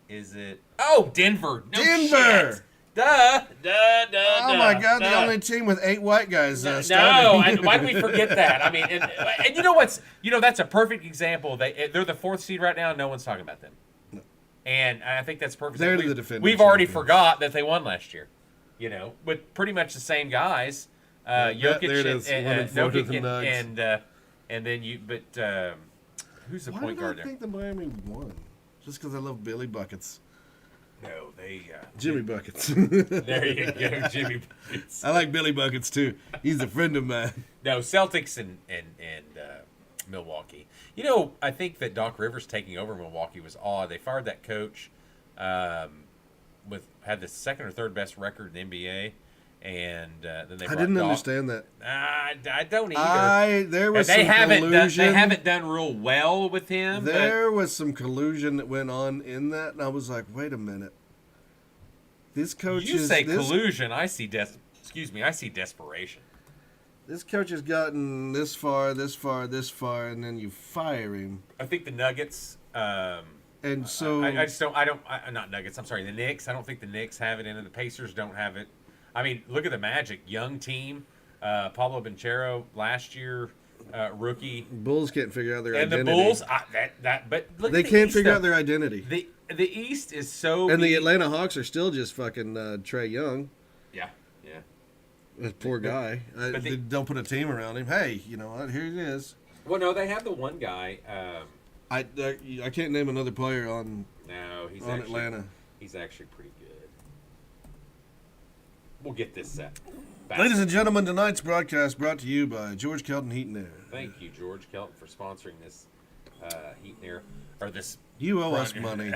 is it? Oh, Denver. No Denver. Shit. Duh. Oh my God! The only team with 8 white guys. No, starting. why do we forget that? I mean, and you know what's? That's a perfect example. They're the 4th seed right now. And no one's talking about them. No. And I think that's perfect. They're the defending We've already champions. forgot that they won last year. With pretty much the same guys. Jokic there it is. 1 and 4 to the Nugs. and then you. But who's the Why point did guard I there? think the Miami won? Just because I love Billy Buckets. No, they. Jimmy Buckets. There you go, Jimmy. I like Billy Buckets too. He's a friend of mine. No, Celtics and Milwaukee. I think that Doc Rivers taking over Milwaukee was odd. They fired that coach, had the 2nd or 3rd best record in the NBA, and then they. I didn't understand that. I don't either. There was they some haven't collusion. they haven't done real well with him. There was some collusion that went on in that, and I was like, wait a minute. This coach You is say this, collusion, I see I see desperation. This coach has gotten this far, and then you fire him. I think the Nuggets. And so I just don't. Not Nuggets. I'm sorry, the Knicks. I don't think the Knicks have it in it. The Pacers don't have it. I mean, look at the Magic, young team. Pablo Banchero last year, rookie. Bulls can't figure out their And identity. the Bulls, but look They at the can't East, figure though. out their identity. The East is so. And the Atlanta Hawks are still just fucking Trae Young. Yeah. That poor guy. They don't put a team around him. Hey, you know what? Here it is. Well, no, they have the one guy. I can't name another player on He's on actually, Atlanta. He's actually pretty good. We'll get this set. Ladies and gentlemen, tonight's broadcast brought to you by George Kelton Heat and Air. Thank you, George Kelton, for sponsoring this Heat and Air, or this. You owe us money.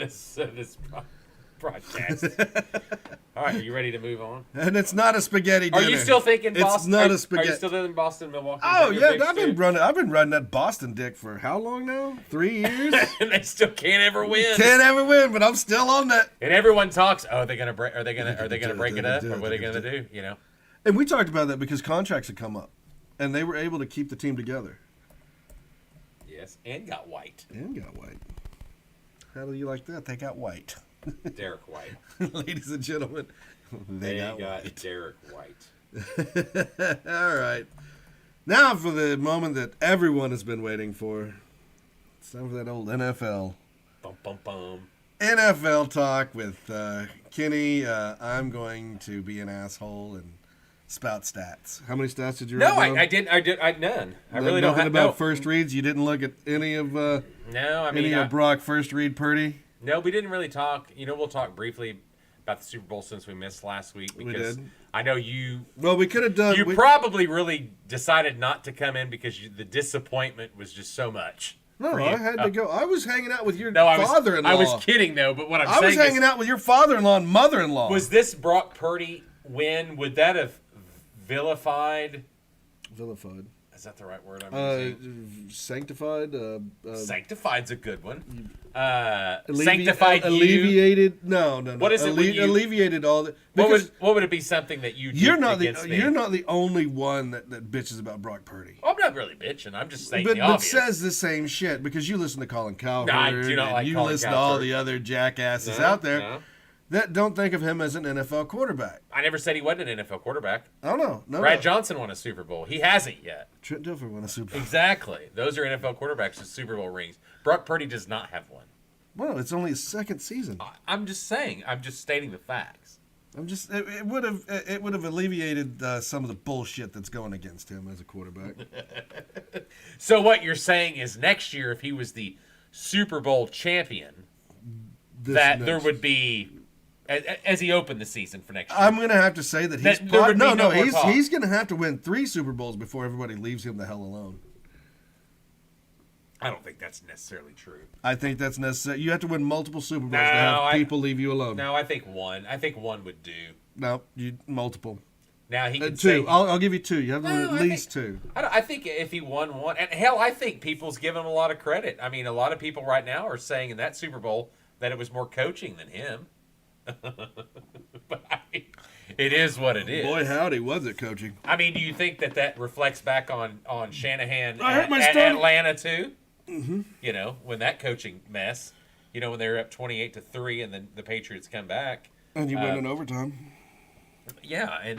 this broadcast. All right, are you ready to move on? And it's not a spaghetti dinner. Are you still thinking it's Boston? Not Are a spaghetti. you still thinking Boston, Milwaukee? Oh yeah, I've been running that Boston dick for how long now? 3 years. And they still can't ever win. Can't ever win, but I'm still on that. And everyone talks. Oh, are they gonna break? Are they gonna break it up? Or what are they gonna do? And we talked about that because contracts had come up, and they were able to keep the team together. Yes, and got White. How do you like that? They got White. Derek White. Ladies and gentlemen, they got White. Derek White. All right. Now for the moment that everyone has been waiting for. It's time for that old NFL. Bum, bum, bum. NFL talk with Kenny. I'm going to be an asshole and spout stats. How many stats did you write down? I did none. I really don't Nothing have about first reads? You didn't look at any of any of Brock first read Purdy? No, we didn't really talk. We'll talk briefly about the Super Bowl since we missed last week. Because we did. I know you. Well, we could have done. You probably really decided not to come in because the disappointment was just so much. No, I had to go. I was hanging out with your No, father-in-law. I was kidding, though. But what I'm saying I was hanging out with your father-in-law and mother-in-law. Was this Brock Purdy win? Would that have vilified? Vilified. Is that the right word I'm using? Sanctified. Sanctified's a good one. Sanctified. Alleviated. No. What is it? Alleviated all that. What would it be? Something that you did against me? You're not the only one that bitches about Brock Purdy. I'm not really bitching. I'm just saying the But obvious. says the same shit because you listen to Colin Cowherd. No, I do not like you Colin listen to all Cowherd. the other jackasses out there that don't think of him as an NFL quarterback. I never said he wasn't an NFL quarterback. Oh no. Brad Johnson won a Super Bowl. He hasn't yet. Trent Dilfer won a Super Bowl. Exactly. Those are NFL quarterbacks with Super Bowl rings. Brock Purdy does not have one. Well, it's only his second season. I'm just saying. I'm just stating the facts. It would have alleviated some of the bullshit that's going against him as a quarterback. So what you're saying is next year, if he was the Super Bowl champion, there would be, as he opened the season for next year. I'm going to have to say that he's he's going to have to win 3 Super Bowls before everybody leaves him the hell alone. I don't think that's necessarily true. I think that's necessary. You have to win multiple Super Bowls to have people leave you alone. No, I think one. I think one would do. No, multiple. Now he can 2. I'll give you 2. You have to win at least 2. I think if he won one, and hell, I think people's giving him a lot of credit. I mean, a lot of people right now are saying in that Super Bowl that it was more coaching than him. But it is what it is. Boy, howdy, was it coaching? I mean, do you think that reflects back on Shanahan at Atlanta too? Mm-hmm. When that coaching mess, when they were up 28-3 and then the Patriots come back. And you win in overtime. Yeah,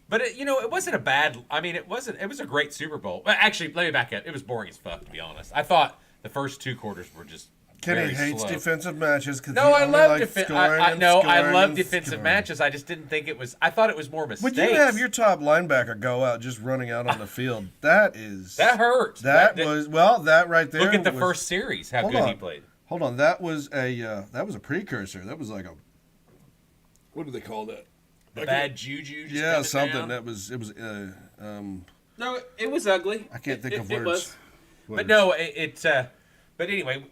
but it wasn't a bad. I mean, it was a great Super Bowl. Well, actually, let me back up. It was boring as fuck, to be honest. I thought the first 2 quarters were just Kenny hates slow. Defensive matches because I love defensive defensive matches. I just didn't think it was. I thought it was more mistakes. When you have your top linebacker go out just running out on the field, that hurts. That right there. Look at the first series. How good he played. Hold on, that was a precursor. That was like a, what do they call that? Bad juju. Just something. Down. No, it was ugly. I can't think of words. It was. But no, but anyway,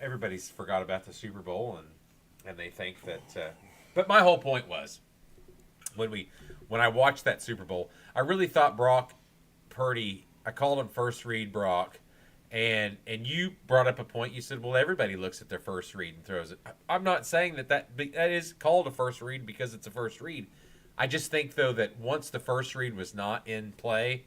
everybody's forgot about the Super Bowl and they think that. But my whole point was, when I watched that Super Bowl, I really thought Brock Purdy. I called him first read Brock, and you brought up a point. You said, well, everybody looks at their first read and throws it. I'm not saying that is called a first read because it's a first read. I just think though that once the first read was not in play,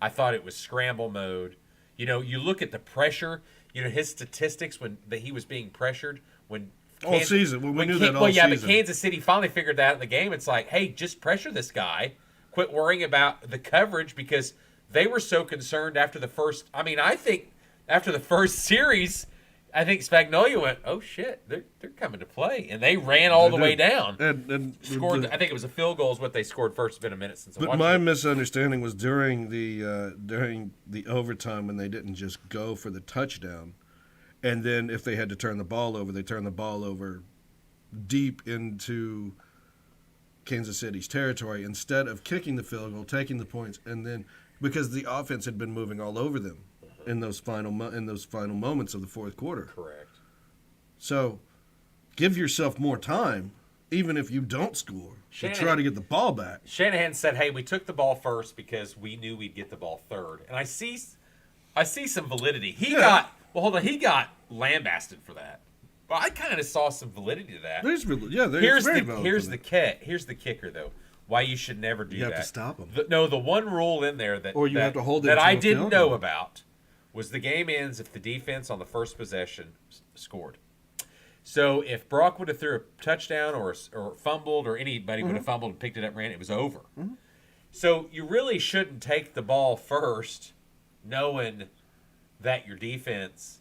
I thought it was scramble mode. You look at the pressure. His statistics that he was being pressured when all season. Well, we knew that all season. But Kansas City finally figured that out in the game. It's like, hey, just pressure this guy. Quit worrying about the coverage because they were so concerned after the first. I mean, I think after the first series, I think Spagnuolo went, "Oh shit, they're coming to play," and they ran all the way down and scored. I think it was a field goal is what they scored first. It's been a minute since I watched it. But my misunderstanding was during the overtime when they didn't just go for the touchdown, and then if they had to turn the ball over, they turned the ball over deep into Kansas City's territory instead of kicking the field goal, taking the points, and then because the offense had been moving all over them. In those final moments of the fourth quarter. Correct. So, give yourself more time, even if you don't score, to try to get the ball back. Shanahan said, "Hey, we took the ball first because we knew we'd get the ball third," and I see some validity. He got lambasted for that. Well, I kind of saw some validity to that. Here's the kicker though. Why you should never do that. You have to stop them. The one rule in there that have to hold it that I didn't know about was the game ends if the defense on the first possession scored. So if Brock would have threw a touchdown or fumbled or anybody would have fumbled and picked it up and ran, it was over. So you really shouldn't take the ball first knowing that your defense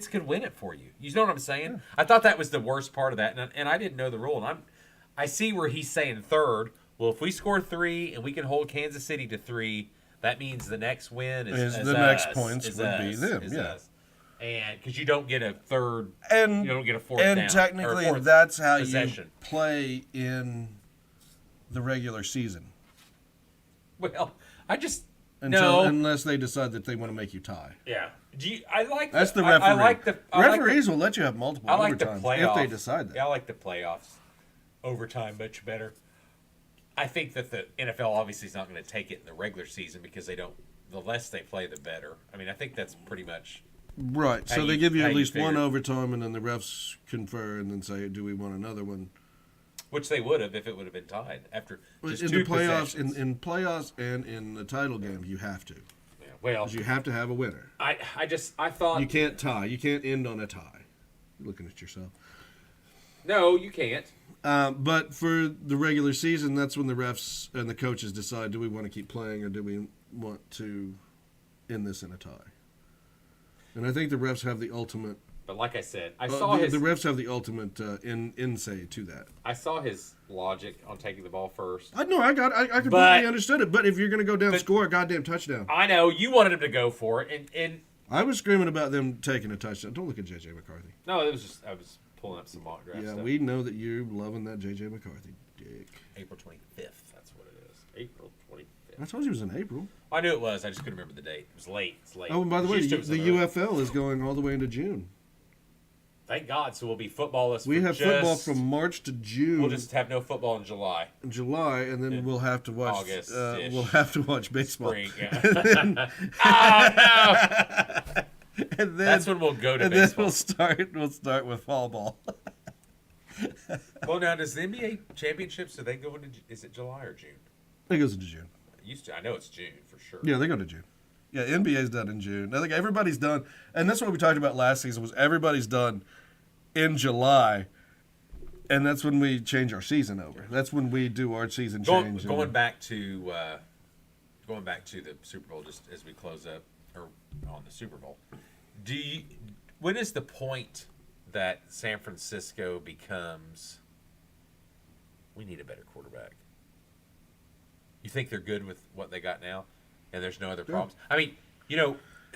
can win it for you. You know what I'm saying? Yeah. I thought that was the worst part of that, and I didn't know the rule. And I see where he's saying third. Well, if we score 3 and we can hold Kansas City to 3, that means the next win is the next points would be them. Yeah. Us. And because you don't get a third, you don't get a fourth down. And technically, that's how possession. You play in the regular season. Well, unless they decide that they want to make you tie. Yeah. That's the referee. Referees will let you have multiple overtimes if they decide that. Yeah, I like the playoffs overtime much better. I think that the NFL obviously is not going to take it in the regular season because the less they play, the better. I mean, I think that's pretty much right. So they give you at least one overtime, and then the refs confer and then say, "Do we want another one?" Which they would have if it would have been tied after just in two the playoffs. In playoffs and in the title game, you have to. Yeah, well, you have to have a winner. I thought you can't tie. You can't end on a tie. You're looking at yourself. No, you can't. But for the regular season, that's when the refs and the coaches decide: do we want to keep playing or do we want to end this in a tie? And I think the refs have the ultimate. But like I said, the refs have the ultimate say to that. I saw his logic on taking the ball first. I completely understood it. But if you're going to go down, score a goddamn touchdown. I know you wanted him to go for it, and I was screaming about them taking a touchdown. Don't look at J.J. McCarthy. No, it was just I was pulling up some mock draft stuff. We know that you're loving that J.J. McCarthy dick. April 25th. That's what it is. April 25th. I told you it was in April. I knew it was. I just couldn't remember the date. It was late. It's late. Oh, and by the way, the UFL is going all the way into June. Thank God. So we'll be footballless. We have football from March to June. We'll just have no football in July. And then we'll have to watch August. We'll have to watch baseball. Spring, yeah. Oh no! And then, that's when we'll go to baseball. Then we'll start with fall ball. Well, now does the NBA championships? Do they go into? Is it July or June? It goes into June. I know it's June for sure. Yeah, they go to June. Yeah, NBA's done in June. I think everybody's done, and that's what we talked about last season. Was everybody's done in July, and that's when we change our season over. That's when we do our season change. Going back to the Super Bowl, just as we close up or on the Super Bowl. When is the point that San Francisco becomes? We need a better quarterback. You think they're good with what they got now, and there's no other problems? I mean,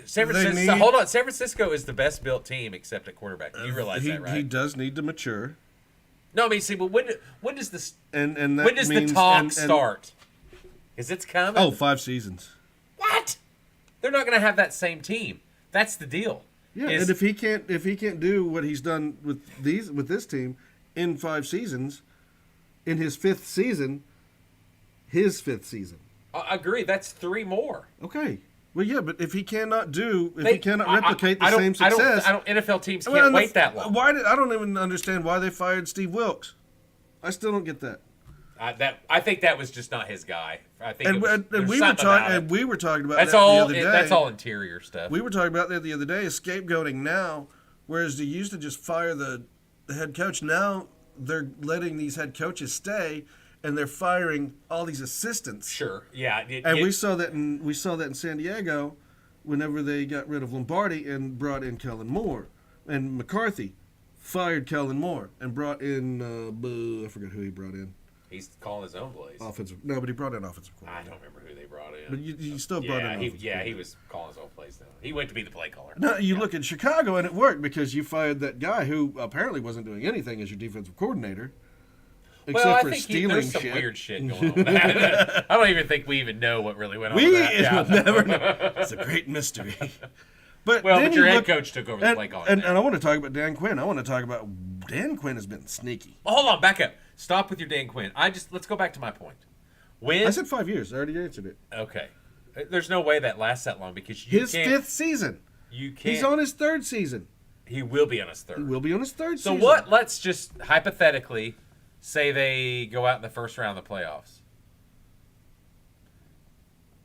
San Francisco. Hold on, San Francisco is the best built team except at quarterback. You realize that, right? He does need to mature. No, I mean, see, but when does this? And when does the talk start? Because it's coming. Oh, 5 seasons. What? They're not going to have that same team. That's the deal. Yeah, and if he can't do what he's done with this team in 5 seasons, in his fifth season. I agree. That's 3 more. Okay. Well, yeah, but if he cannot replicate the same success, NFL teams can't wait that long. I don't even understand why they fired Steve Wilkes. I still don't get that. I think that was just not his guy. I think we were talking about that's that all, the other day. That's all interior stuff. We were talking about that the other day. Scapegoating now, whereas they used to just fire the head coach. Now they're letting these head coaches stay. And they're firing all these assistants. Sure, yeah. We saw that in San Diego, whenever they got rid of Lombardi and brought in Kellen Moore, and McCarthy fired Kellen Moore and brought in I forget who he brought in. He's calling his own plays. No, but he brought in offensive coordinator. I don't remember who they brought in. But you still brought in offensive coordinator. He was calling his own plays now. He went to be the play caller. No, you look at Chicago and it worked because you fired that guy who apparently wasn't doing anything as your defensive coordinator. Except for stealing there's some weird shit going on with that. I don't even think we even know what really went on with that. We never know. It's a great mystery. But your head coach took over the play calling. And I want to talk about Dan Quinn. Dan Quinn has been sneaky. Well, hold on, back up. Stop with your Dan Quinn. Let's go back to my point. I said 5 years. I already answered it. Okay. There's no way that lasts that long because his 5th season. You can't. He's on his 3rd season. He will be on his 3rd. He will be on his 3rd season. So what? Let's just hypothetically say they go out in the first round of the playoffs.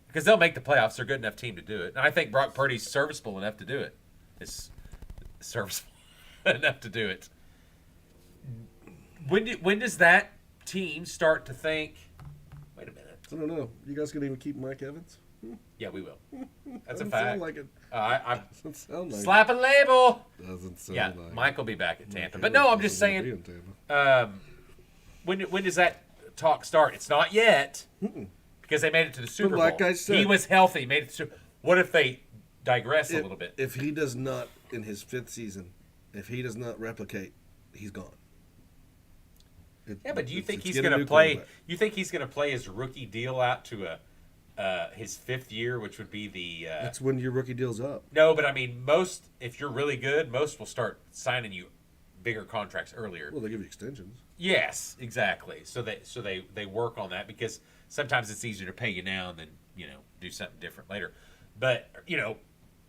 Because they'll make the playoffs. They're a good enough team to do it. And I think Brock Purdy's serviceable enough to do it. It's serviceable enough to do it. When does that team start to think, wait a minute. I don't know. You guys going to even keep Mike Evans? Yeah, we will. That's a Doesn't fact. sound like it. I Doesn't sound like slap a label. it. Doesn't sound Yeah, like Mike will be back at Tampa. Okay, But no, I'm just doesn't be saying. in Tampa. When does that talk start? It's not yet because they made it to the Super Bowl. like I said- he was healthy. Made it to. What if they digress a little bit? If he does not, in his 5th season, if he does not replicate, he's gone. Yeah, but do you think it's he's get a going to new play? quarterback. You think he's going to play his rookie deal out to his 5th year, which would be the? That's when your rookie deal's up. No, but I mean, most if you're really good, most will start signing you bigger contracts earlier. Well, they give you extensions. Yes, exactly. So they work on that because sometimes it's easier to pay you now and then do something different later. But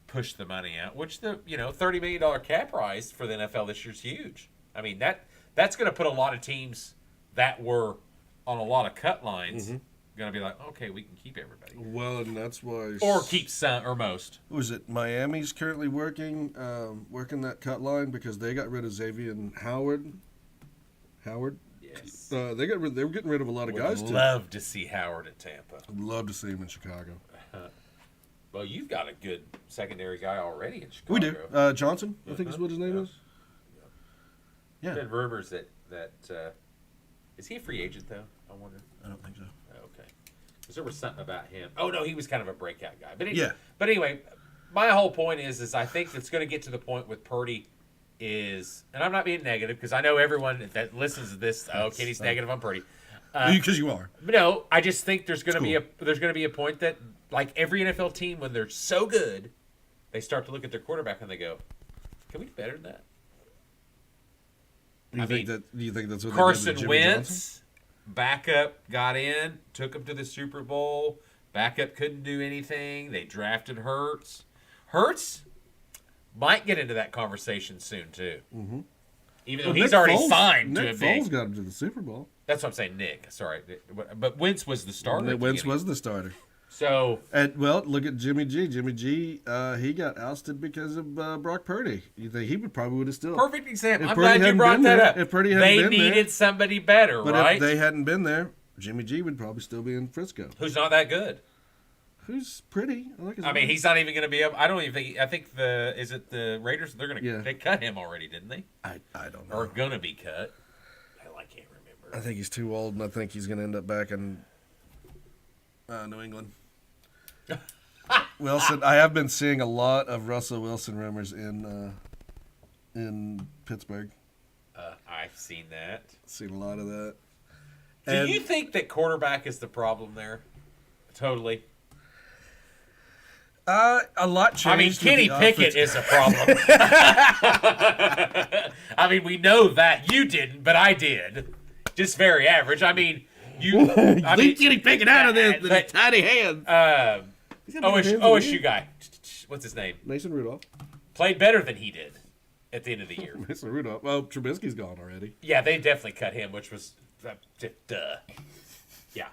push the money out, which the $30 million cap prize for the NFL this year is huge. I mean that's going to put a lot of teams that were on a lot of cut lines going to be like, okay, we can keep everybody, Well, and that's why. or keep some or most. Was it Miami's currently working that cut line because they got rid of Xavier and Howard? Yes. They were getting rid of a lot of guys Would too. love to see Howard at Tampa. I'd love to see him in Chicago. Well, you've got a good secondary guy already in Chicago. We do. Johnson, I think is what his name is. There's Yeah. been rumors that is he a free agent though? I wonder. I don't think so. Okay, because there was something about him. Oh no, he was kind of a breakout guy. But Yeah. But anyway, my whole point is I think it's going to get to the point with Purdy is, and I'm not being negative because I know everyone that listens to this. Oh, Kenny's negative on Purdy. Because you are. But no, I just think there's going to It's be a point that like every NFL team when they're so good, they start to look at their quarterback and they go, "Can we do better than that?" Do you think that's what Carson they did with Jimmy Wentz, Johnson? backup, got in, took him to the Super Bowl. Backup couldn't do anything. They drafted Hurts. Hurts might get into that conversation soon too. Mm-hmm. Even though he's Nick already Foles- signed Nick to a big. Foles got him to the Super Bowl. That's what I'm saying, Nick. Sorry, but Wentz was the starter. Wentz was the starter. So And well, look at Jimmy G. Jimmy G. He got ousted because of Brock Purdy. You think he probably would have still perfect example. If I'm Purdy glad you hadn't brought been that there- up. if Purdy hadn't They been there- needed somebody better, But right? if they hadn't been there, Jimmy G would probably still be in Frisco. Who's not that good? Who's pretty? I like his I mean, name. he's not even going to be able. I don't even think. I think the Raiders? They're going to. Yeah. They cut him already, didn't they? I don't know. Or going to be cut? Hell, I can't remember. I think he's too old, and I think he's going to end up back in New England. Wilson, I have been seeing a lot of Russell Wilson rumors in Pittsburgh. I've seen that. Seen a lot of that. Do you think that quarterback is the problem there? Totally. A lot changed. I mean, with Kenny the Pickett offense. is a problem. I mean, we know that you didn't, but I did. Just very average. I mean, you. I mean, Leave Kenny Pickett out of this with but- his tiny hands. He's got bigger hands than OSU you. guy. What's his name? Mason Rudolph. Played better than he did at the end of the year. Mason Rudolph. Well, Trubisky's gone already. Yeah, they definitely cut him, which was duh. Yeah,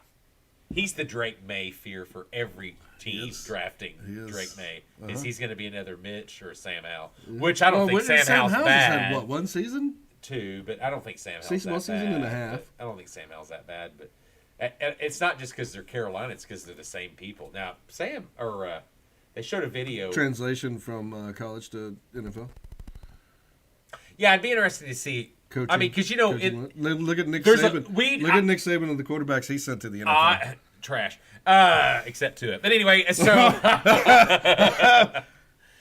he's the Drake May fear for every team is. drafting He is. Drake May. Uh-huh. Is he's going to be another Mitch or Sam Howell? Which I don't think Sam Howell's Howell's bad. had, what, one season? Too, but I don't think Sam Howell's Season, that one season bad. and a half. I don't think Sam Howell's that bad, but it's not just because they're Carolina; it's because they're the same people. Now, they showed a video. Translation from college to NFL. Yeah, I'd be interested to see. Coaching, I mean, because look at Nick there's Saban. Look I- at Nick Saban and the quarterbacks he sent to the NFL. Trash. Except to it. But anyway, so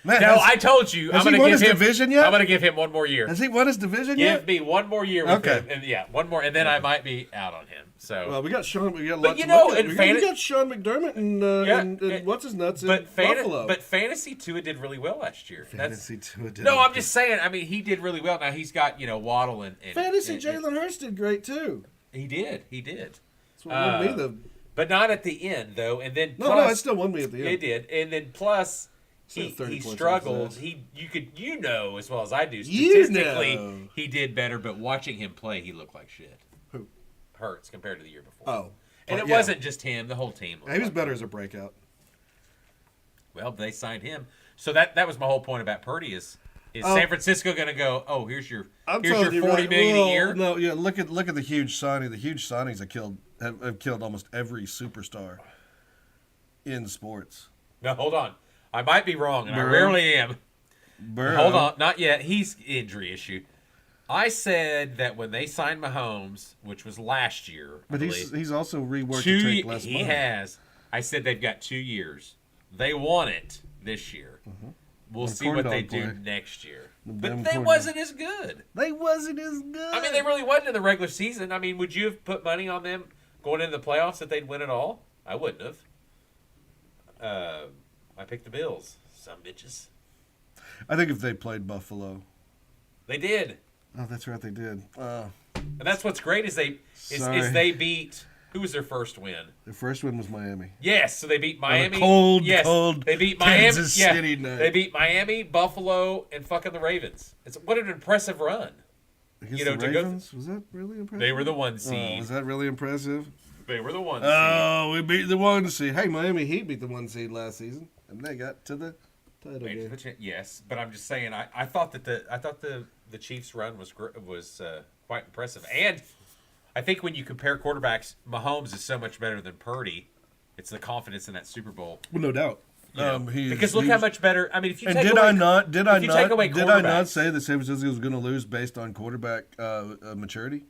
Man, no, I told you has I'm he going won to give his him. division yet? I'm going to give him one more year. Has he won his division Give yet? me one more year with Okay. him, and one more, and then I might be out on him. So, Well, we got Sean. We got But lots you to know, look at. in We got Sean McDermott and what's his nuts in Buffalo. but fantasy Tua did really well last year. Fantasy Tua did. No, I'm just saying. I mean, he did really well. Now he's got Waddle and Fantasy and- Jalen Hurts did great too. He did. He did. That's what won me the. But not at the end though. And then No, it still won me at the end. It did. And then plus he 30 points struggled. after that. You know as well as I do. You Statistically, know. he did better. But watching him play, he looked like shit. Who? Hurts compared to the year before. Oh, and it yeah. wasn't just him. The whole team. He was better as a breakout. Well, they signed him. So that was my whole point about Purdy is San Francisco going to go? Oh, here's your $40 million a year. No, yeah. Look at the huge signing. The huge signings have killed almost every superstar. in sports. No, hold on. I might be wrong, and Burrow. I rarely am. Burrow. Hold on, not yet. He's injury issue. I said that when they signed Mahomes, which was last year, But I believe, he's also reworked to take less he money. has. I said they've got 2 years. They want it this year. We'll And see what they corn dog do play. next year. Them But they corn wasn't as good. They wasn't as good. I mean, they really wasn't in the regular season. I mean, would you have put money on them going into the playoffs that they'd win it all? I wouldn't have. I picked the Bills. Some bitches. I think if they played Buffalo. They did. Oh, that's right, they did. And that's what's great is they Sorry. beat. Who was their first win? The first one was Miami. Yes, so they beat Miami. cold, yes, cold they beat Kansas Miami. City Yeah, night. they beat Miami, Buffalo, and fucking the Ravens. What an impressive run. Against You know, the to go Ravens? Was that really impressive? They were the 1 seed. Oh, was that really impressive? They were the 1 seed. Oh, we beat the 1 seed. Hey, Miami Heat beat the 1 seed last season, and they got to the title game. Yes, but I'm just saying. I thought that the Chiefs' run was quite impressive, and I think when you compare quarterbacks, Mahomes is so much better than Purdy. It's the confidence in that Super Bowl. Well, no doubt. You know, because look how much better. I mean, if you And take did away, I not take away did I not quarterbacks- say that San Francisco was going to lose based on quarterback maturity?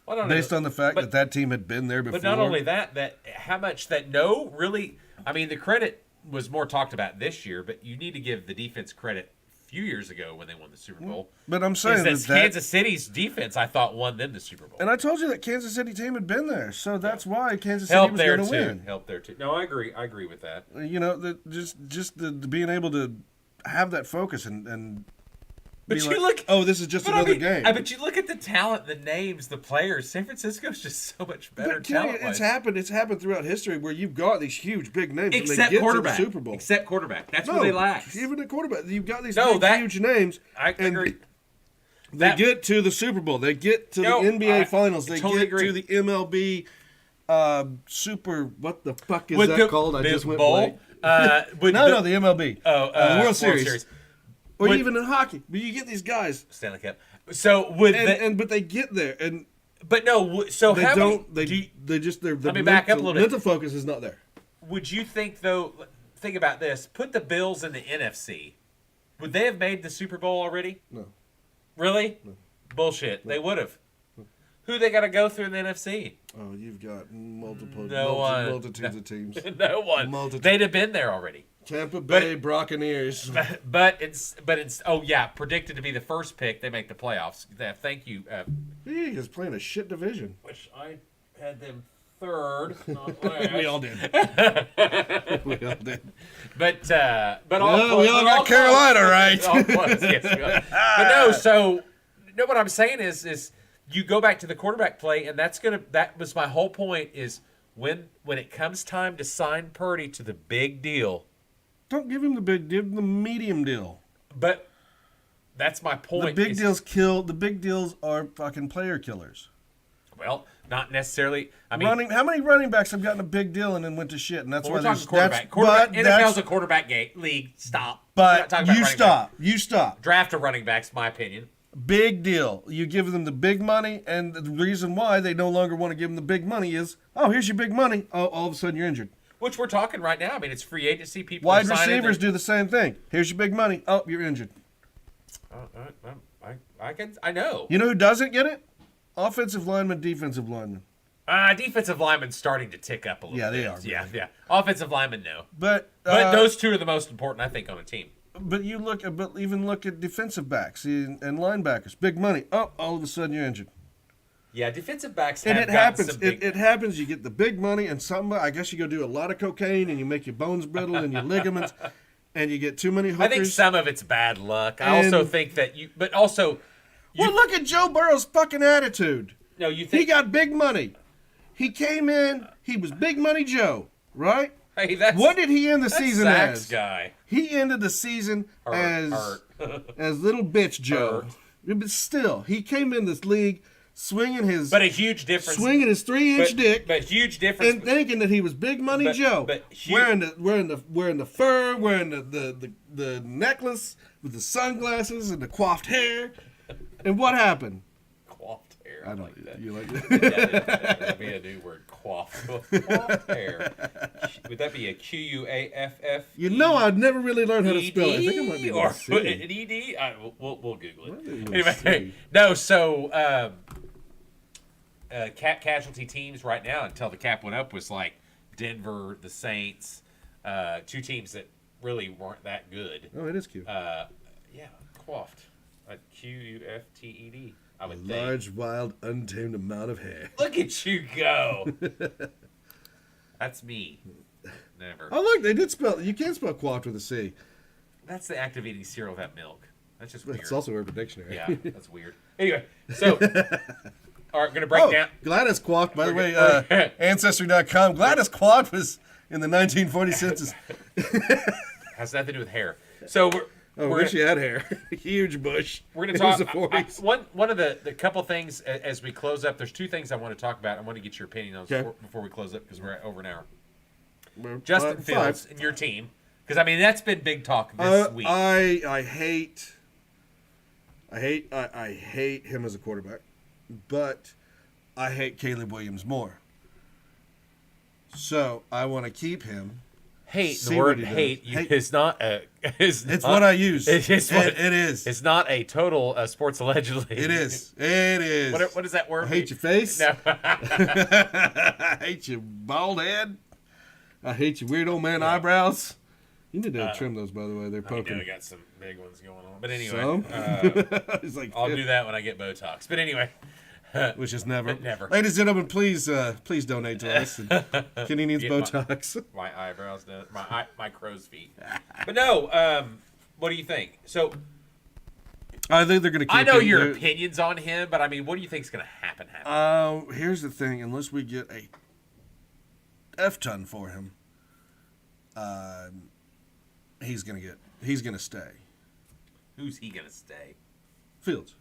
Well, I don't know. Based on the fact But- that team had been there before. But not only that how much that really. I mean, the credit was more talked about this year, but you need to give the defense credit a few years ago when they won the Super Bowl. But I'm saying Is that Kansas City's defense, I thought, won them the Super Bowl. and I told you that Kansas City team had been there, so that's why Kansas City Help was there going too. to win. Help there too. No, I agree. I agree with that. You know, just the being able to have that focus and But be you like, look. oh, this is just But another I mean, game. But you look at the talent, the names, the players. San Francisco's just so much better But Kenny, talent. it's happened throughout history where you've got these huge big names and Except they get quarterback. to the Super Bowl. Except quarterback. That's No, what they lack. even at quarterback, you've got these No, big, huge names. I and agree. They get to the Super Bowl. They get to No, the NBA I Finals. They totally get agree. to the MLB Super. What the fuck is With that the called? I just went bowl. blank. No, the MLB. World Series. Or With- even in hockey. But you get these guys, Stanley Cup. So with but they get there, and but no. So they how don't. many, They just their Let me back up a little bit. mental focus is not there. would you think though? Think about this. Put the Bills in the NFC. Would they have made the Super Bowl already? No. Really? No. Bullshit. They would have. Who they got to go through in the NFC? Oh, you've got multitudes of teams. No one. Multitude. They'd have been there already. Tampa Bay Buccaneers. But it's oh yeah, predicted to be the first pick. They make the playoffs. Thank you. He is playing a shit division. Which I had them third. Not last. We all did. We all did. But Well, we all got Carolina right. All close, yes, we all. But no, so no. What I'm saying is you go back to the quarterback play, and that was my whole point. Is when it comes time to sign Purdy to the big deal. Don't give him the big, give him the medium deal. But that's my point. The big deals kill. The big deals are fucking player killers. Well, not necessarily. I mean, How many running backs have gotten a big deal and then went to shit? And that's well, why we're there's talking quarterback. Quarterback. NFL's a quarterback league. Stop. We're not But talking about you running stop. backs. You stop. Draft a running backs, my opinion. Big deal. You give them the big money, and the reason why they no longer want to give them the big money is, oh, here's your big money. Oh, all of a sudden you're injured. Which we're talking right now. I mean, it's free agency. People Wide are signing receivers their- do the same thing. Here's your big money. Oh, you're injured. I know. You know who doesn't get it? Offensive lineman, defensive lineman. Defensive linemen starting to tick up a little Yeah, bit. they are, Yeah, really. yeah. Offensive linemen, no. But Those two are the most important, I think, on a team. But even look at defensive backs and linebackers. Big money. Oh, all of a sudden you're injured. Yeah, defensive backs And have it gotten happens. some big... It happens. You get the big money, and I guess you go do a lot of cocaine, and you make your bones brittle and your ligaments, and you get too many hookers. I think some of it's bad luck. I also think that but also... Well, look at Joe Burrow's fucking attitude. No, you think... He got big money. He came in. He was Big Money Joe, right? Hey, that's... What did he end the season Zach's as? guy. He ended the season as Little Bitch Joe. But still, he came in this league swinging his... But a huge difference... Swinging his 3-inch dick. But huge difference... And thinking that he was Big Money Joe. But wearing the fur, wearing the necklace with the sunglasses and the coiffed hair. And what happened? Coiffed hair. I don't like that. You like That'd be a new word. Quaff. Quaff hair. Would that be a Quaff? You know, I'd never really learned how to spell it. I think I might be or able to see. an ED? We'll Google it. Might be able to Anyway, see. no, so cap casualty teams right now until the cap went up was like Denver, the Saints, two teams that really weren't that good. Oh, it is cute. Yeah, quaffed. Quufted. I would think. Large, wild, untamed amount of hair. Look at you go. That's me. Never. Oh, look, they did spell. You can't spell quaffed with a C. That's the act of eating cereal without milk. That's just weird. It's also Urban Dictionary. Yeah, that's weird. Anyway, so all right, going to break down. Gladys quaffed, by the way, Ancestry.com. Gladys quaffed was in the 1940 census. Has nothing to do with hair. So Where she had hair. Huge bush. We're going to talk. One of the couple things as we close up, there's two things I want to talk about. I want to get your opinion on before we close up because we're at over an hour. Justin Fields and your team. Because, I mean, that's been big talk this week. I hate him as a quarterback, but I hate Caleb Williams more. So I want to keep him. Hate, the word hate is not a... It's what I use. It is. It's not a total sports allegedly. It is. It is. What is that word? I hate your face. No. I hate your bald head. I hate your weird old man eyebrows. You need to trim those, by the way. They're poking. I got some big ones going on. But anyway, I'll do that when I get Botox. But anyway... Which is never. Never. Ladies and gentlemen, please donate to us. Kenny needs Botox. My eyebrows, my crow's feet. But no, what do you think? So, I think they're going to keep I know your opinions on him, but I mean, what do you think is going to happen? Here's the thing. Unless we get a F-ton for him, he's going to stay. Who's he going to stay? Fields.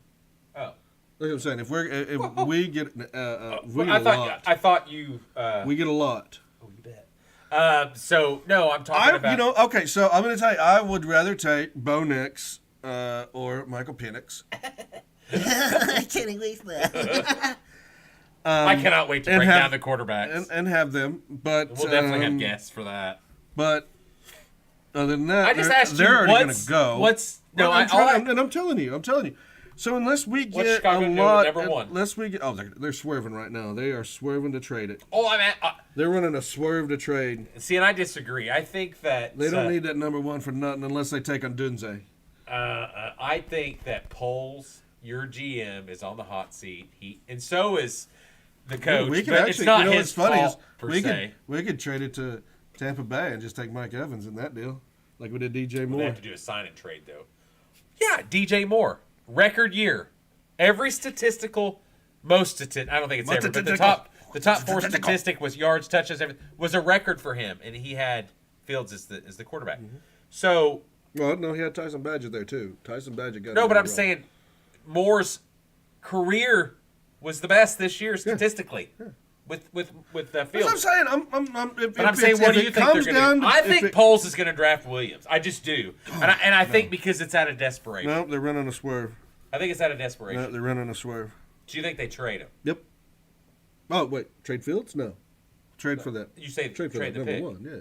Oh. Like I'm saying, if we get I thought you. We get a lot. Oh, you bet. So no, I'm talking about. Okay. So I'm going to tell you, I would rather take Bo Nix or Michael Penix. I can't wait for that. I cannot wait to break down the quarterback and have them. But we'll definitely have guests for that. But other than that, I just asked they're you already going to go. I'm telling you. So unless we get a lot, unless we get, they're swerving right now. They are swerving to trade it. Oh, I'm at. They're running a swerve to trade. See, and I disagree. I think that they don't need that number one for nothing unless they take on Dunze. I think that Poles, your GM, is on the hot seat. And so is the coach. We could but actually, it's not his what's funny fault, is we could trade it to Tampa Bay and just take Mike Evans in that deal, like we did DJ Moore. They have to do a sign and trade though. Yeah, DJ Moore. Record year. Every statistical, I don't think it's ever, but the top four statistic was yards, touches, everything was a record for him, and he had Fields as the quarterback. Mm-hmm. So, well, no, he had Tyson Badgett there too. Tyson Badgett got. No, but I'm saying Moore's career was the best this year statistically. Yeah. With Fields. That's what I'm saying. I'm saying, what do you think they're going to do? I think Poles is going to draft Williams. I just do. And I think because it's out of desperation. No, they're running a swerve. I think it's out of desperation. No, they're running a swerve. Do you think they trade him? Yep. Oh, wait. Trade Fields? No. Trade for that. You say trade the number pick. one, yeah.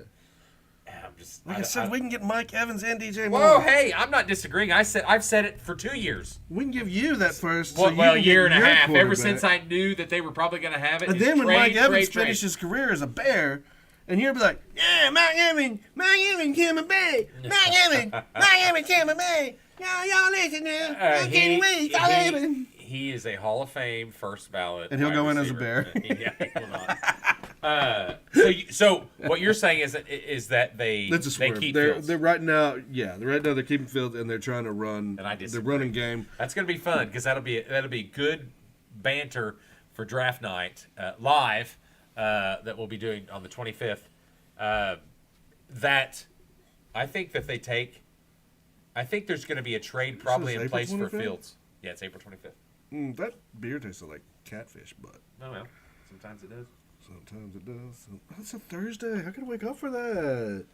I said, we can get Mike Evans and DJ Moore. Whoa, hey, I'm not disagreeing. I've said it for 2 years. We can give you that first. Well, a year and a half. Ever since I knew that they were probably going to have it. And then when Mike Evans finished his career as a Bear, and you'll be like, yeah, Mike Evans, Tampa Bay, Mike Evans, Tampa Bay. Y'all listen now. I can't wait. He is a Hall of Fame first ballot. And he'll go in as a Bear. Yeah, he will not. So what you're saying is that they keep Fields. They're right now. Yeah, they're keeping Fields and they're trying to run the running game. That's going to be fun because that'll be good banter for draft night live that we'll be doing on the 25th. That I think that they take. I think there's going to be a trade probably in place for Fields. Yeah, it's April 25th. That beer tastes like catfish, but no, well, sometimes it does. Sometimes it does. It's a Thursday. How can I wake up for that?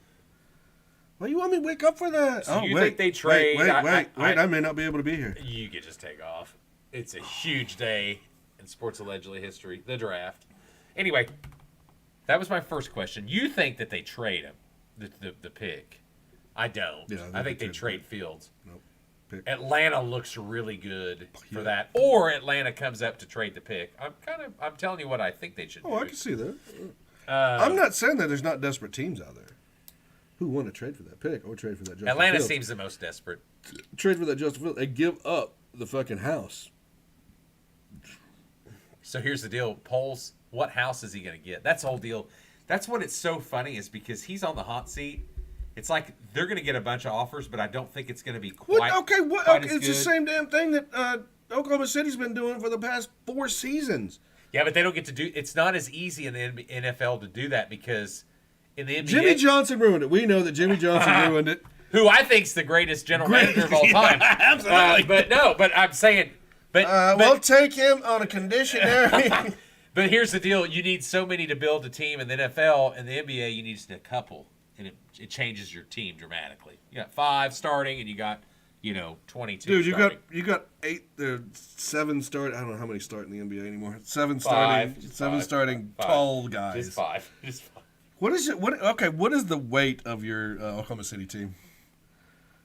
Why you want me to wake up for that? So you think they trade? Wait. I may not be able to be here. You could just take off. It's a huge day in sports allegedly history, the draft. Anyway, That was my first question. You think that they trade him, the pick? I don't. Yeah, I think they trade Fields. Nope. Pick. Atlanta looks really good for that, or Atlanta comes up to trade the pick. I'm telling you what I think they should do. Oh, I can see that. I'm not saying that there's not desperate teams out there who want to trade for that pick or trade for that Justin Atlanta Fields. seems the most desperate. Trade for that Justin Fields and give up the fucking house. So here's the deal. Poles, what house is he going to get? That's the whole deal. That's what it's so funny is because he's on the hot seat. It's like they're going to get a bunch of offers, but I don't think it's going to be quite. Quite it's the same damn thing that Oklahoma City's been doing for the past 4 seasons. Yeah, but they don't get to do. It's not as easy in the NFL to do that because in the NBA, Jimmy Johnson ruined it. We know that Jimmy Johnson ruined it. Who I think's the greatest general manager of all time. Absolutely. But I'm saying. But we'll take him on a conditionary. But here's the deal: you need so many to build a team in the NFL and the NBA. You need just a couple, and it changes your team dramatically. You got 5 starting, and you got 22. Dude, starting. you got 7 start. I don't know how many start in the NBA anymore. 7 starting, 7 starting tall guys. Just 5. What is it? What is the weight of your Oklahoma City team?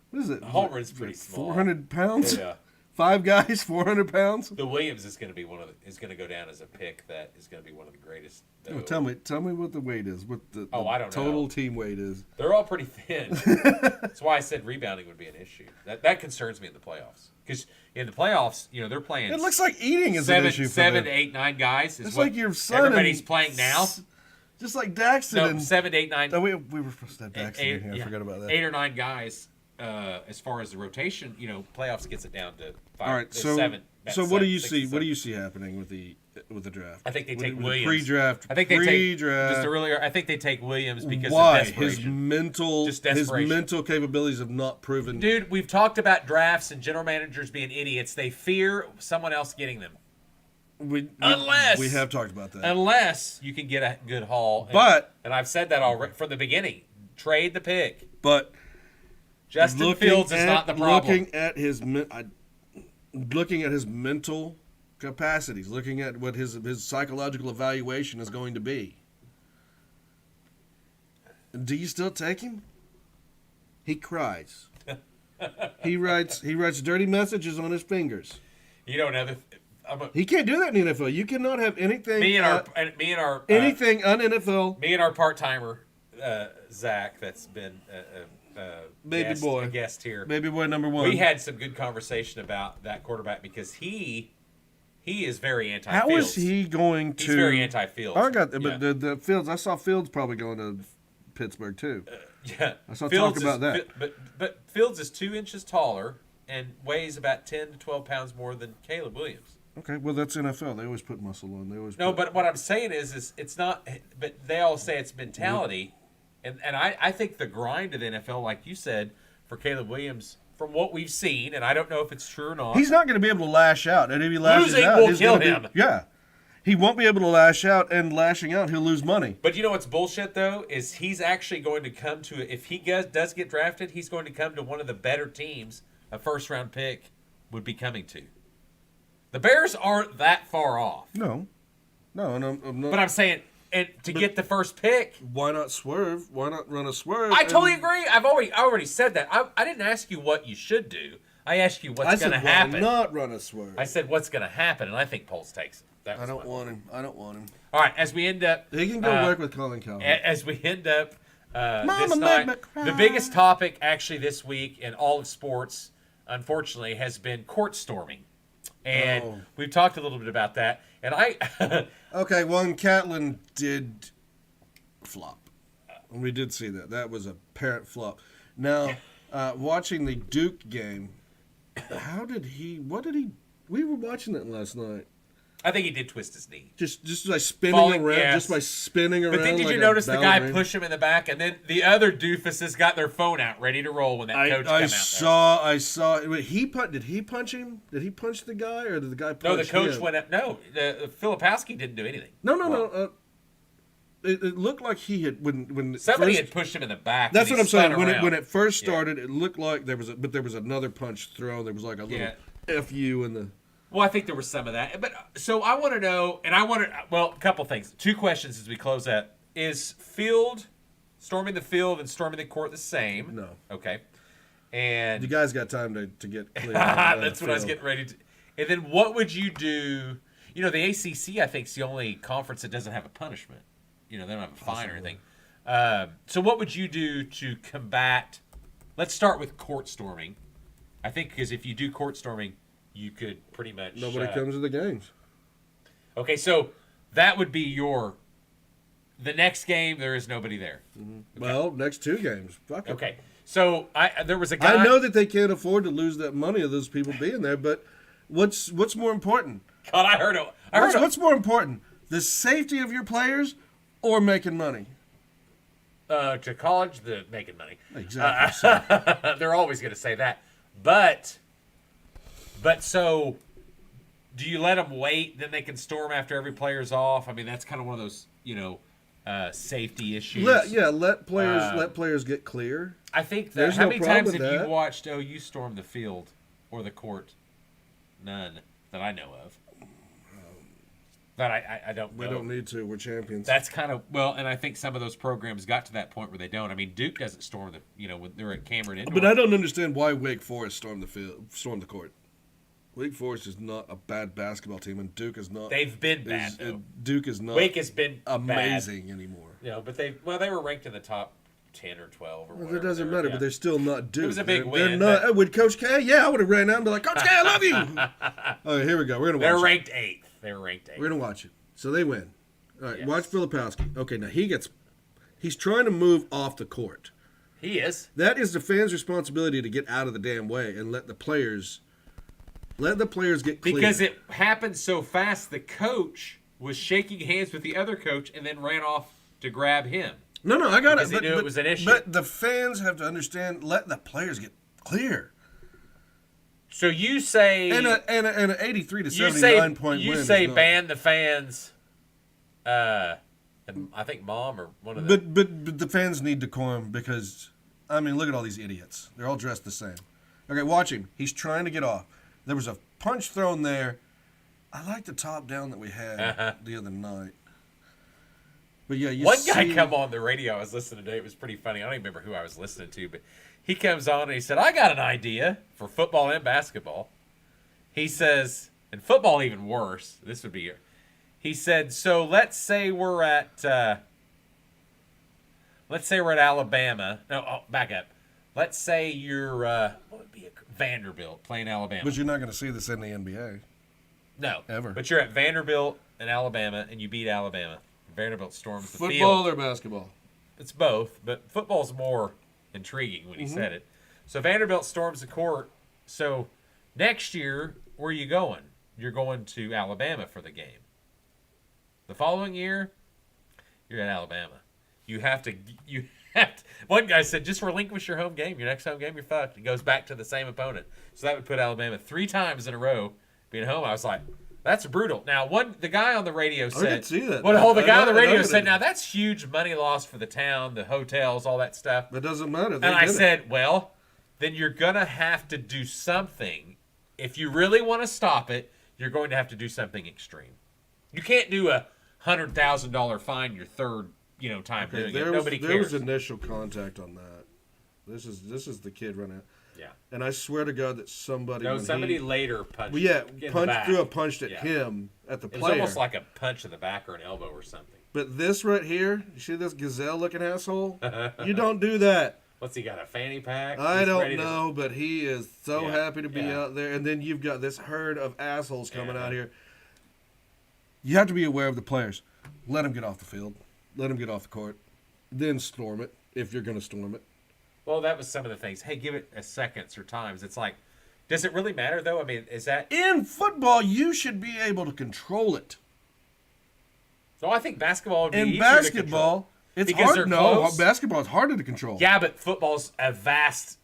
What is it? Holmgren's pretty small. 400 pounds. Yeah. 5 guys, 400 pounds. The Williams is going to be is going to go down as a pick that is going to be one of the greatest. Oh, tell me what the weight is. What the I don't total know. Team weight is. They're all pretty thin. That's why I said rebounding would be an issue. That concerns me in the playoffs because in the playoffs, they're playing. It looks like eating is an issue. 7, 8, 9 guys. It's like your son. Everybody's playing now. Just like Daxton. No, and 7, 8, 9. Oh, we were supposed to have Daxton in here. I forgot about that. 8 or 9 guys. As far as the rotation, playoffs gets it down to 5. All right, so 7. So what do you see? What do you see happening with the draft? I think they take with Williams. Pre-draft. I think they take just earlier. I think they take Williams because Why? of desperation. His mental capabilities have not proven. Dude, we've talked about drafts and general managers being idiots. They fear someone else getting them. Unless we have talked about that. Unless you can get a good haul. And I've said that already from the beginning. Trade the pick. But Justin Fields is not the problem. Looking at his mental capacities, looking at what his psychological evaluation is going to be. Do you still take him? He cries. He writes dirty messages on his fingers. He can't do that in the NFL. You cannot have anything. Anything un-NFL. Me and our part-timer Zach, that's been a guest here. Baby boy number 1. We had some good conversation about that quarterback because he is very anti-Fields. How is he going to? He's very anti-Fields. But the Fields. I saw Fields probably going to Pittsburgh too. Yeah, I saw talk about that. But Fields is 2 inches taller and weighs about 10 to 12 pounds more than Caleb Williams. Okay, well that's NFL. They always put muscle on. But what I'm saying is it's not. But they all say it's mentality. And I think the grind of the NFL, like you said, for Caleb Williams, from what we've seen, and I don't know if it's true or not. He's not going to be able to lash out. And if he lashes Losing out, will kill him. He won't be able to lash out, and lashing out, he'll lose money. But you know what's bullshit, though, is he's actually going to come to, if he does get drafted, he's going to come to one of the better teams a first-round pick would be coming to. The Bears aren't that far off. No, I'm not. But I'm saying... And get the first pick, why not swerve? Why not run a swerve? I totally agree. I already said that. I didn't ask you what you should do. I asked you what's going to happen. Why not run a swerve? I said what's going to happen, and I think Poles takes it. I don't want him. All right, as we end up, he can go work with Colin Cowherd. As we end up Mama this made me night, cry. the biggest topic actually this week in all of sports, unfortunately, has been court storming. And we've talked a little bit about that. And okay, well, Catlin did flop. We did see that. That was a apparent flop. Now, watching the Duke game, we were watching that last night. I think he did twist his knee. Just like spinning around. Yes. Just by spinning around. But then did you notice the guy push him in the back, and then the other doofuses got their phone out ready to roll when that coach came out I saw. Wait, did he punch him? Did he punch the guy, or did the guy punch him? No, the coach went up. No, Filipowski didn't do anything. No. It looked like he had when somebody had pushed him in the back. That's what I'm saying. When it first started, it looked like there was another punch thrown. There was like a little FU in the. Well, I think there was some of that. But so I want to know, and a couple things. 2 questions as we close that. is storming the field and storming the court the same? No. Okay. And You guys got time to get clear. that's what I was getting ready to. And then what would you do? You know, the ACC, I think, is the only conference that doesn't have a punishment. You know, they don't have a fine or anything. So what would you do to combat? Let's start with court storming. I think because if you do court storming, you could pretty much Nobody comes to the games. Okay, so that would be the next game. There is nobody there. Mm-hmm. Okay. Well, next 2 games. Fuck it. Okay, so there was a guy. I know that they can't afford to lose that money of those people being there, but what's more important? God, I heard it. What's more important? The safety of your players or making money? To college, the making money. Exactly. They're always going to say that. But so, do you let them wait? Then they can storm after every player's off. I mean, that's kind of one of those, safety issues. Let players get clear. I think that. There's How no many problem times with have you that. watched OU storm the field or the court? None that I know of. That I don't know. We don't need to. We're champions. That's kind of and I think some of those programs got to that point where they don't. I mean, Duke doesn't storm when they're at Cameron Indoor. But I don't understand why Wake Forest stormed the court. Wake Forest is not a bad basketball team, and Duke is not. They've been bad. Though. Duke is not. Wake has been amazing bad. Anymore. But they were ranked in the top 10 or 12 or whatever. It doesn't matter, but they're still not Duke. It was a big They're win. not. With Coach K, I would have ran out and be like, Coach K, I love you. Oh, here we go. We're gonna watch. They're ranked 8th. They were ranked 8th. We're gonna watch it. So they win. All right, Yes. Watch Filipowski. Okay, now he's trying to move off the court. He is. That is the fans' responsibility to get out of the damn way and let the players get clear. Because it happened so fast, the coach was shaking hands with the other coach and then ran off to grab him. No, I got Because it. he knew it was an issue. But the fans have to understand. Let the players get clear. So you say And an 83 to 79 point win. You is say not- ban the fans. And I think Mom or one of the. But the fans need decorum because, I mean, look at all these idiots. They're all dressed the same. Okay, watch him. He's trying to get off. There was a punch thrown there. I like the top down that we had the other night. But yeah, One guy come on the radio I was listening to. It was pretty funny. I don't even remember who I was listening to, but he comes on and he said, "I got an idea for football and basketball." He says, and football even worse. This would be. He said, "So let's say we're at Alabama. No, back up. Let's say you're what would be Vanderbilt playing Alabama. But you're not going to see this in the NBA. No, ever. But you're at Vanderbilt and Alabama, and you beat Alabama. Vanderbilt storms the field. Football or basketball? It's both, but football's more intriguing when he said it. So Vanderbilt storms the court. So next year, where are you going? You're going to Alabama for the game. The following year, you're at Alabama. You have to. One guy said, just relinquish your home game. Your next home game, you're fucked. It goes back to the same opponent. So that would put Alabama 3 times in a row being home. I was like, that's brutal. Now, the guy on the radio said, I did see that. The guy on the radio I said, now that's huge money loss for the town, the hotels, all that stuff. That doesn't matter. And I said, well, then you're going to have to do something. If you really want to stop it, you're going to have to do something extreme. You can't do a $100,000 fine your third time doing it. Nobody cares. There was initial contact on that. This is the kid running out. Yeah. And I swear to God that somebody later punched. threw a punch at him at the It was player. almost like a punch in the back or an elbow or something. But this right here, you see this gazelle-looking asshole? You don't do that. What's he got, a fanny pack? I don't know, but he is so happy to be Yeah. out there. And then you've got this herd of assholes coming out here. You have to be aware of the players. Let them get off the field. Let them get off the court. Then storm it, if you're going to storm it. Well, that was some of the things. Hey, give it a seconds or times. It's like, does it really matter, though? I mean, is that... In football, you should be able to control it. No, I think basketball would be In easier basketball, to control. it's Because hard. they're No, close. basketball is harder to control. Yeah, but football's a vast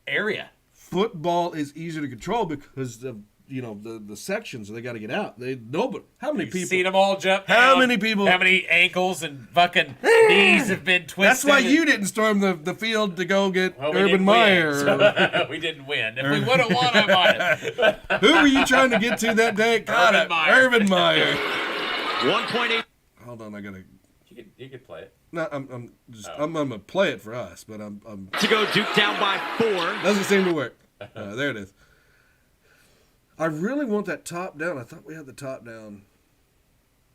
area. Football is easier to control because of the sections they got to get out. But how many people? Seen them all jump How down. many people- How many ankles and fucking knees have been twisted? That's why you didn't storm the field to go get Well, we Urban didn't Meyer. win, so we didn't win. If we would have won, I might have. Who were you trying to get to that day? God, Urban Meyer. Urban Meyer. 1.8. Hold on, I gotta. You could play it. No, I'm gonna play it for us, but I'm To go Duke down by 4. doesn't seem to work. There it is. I really want that top down. I thought we had the top down.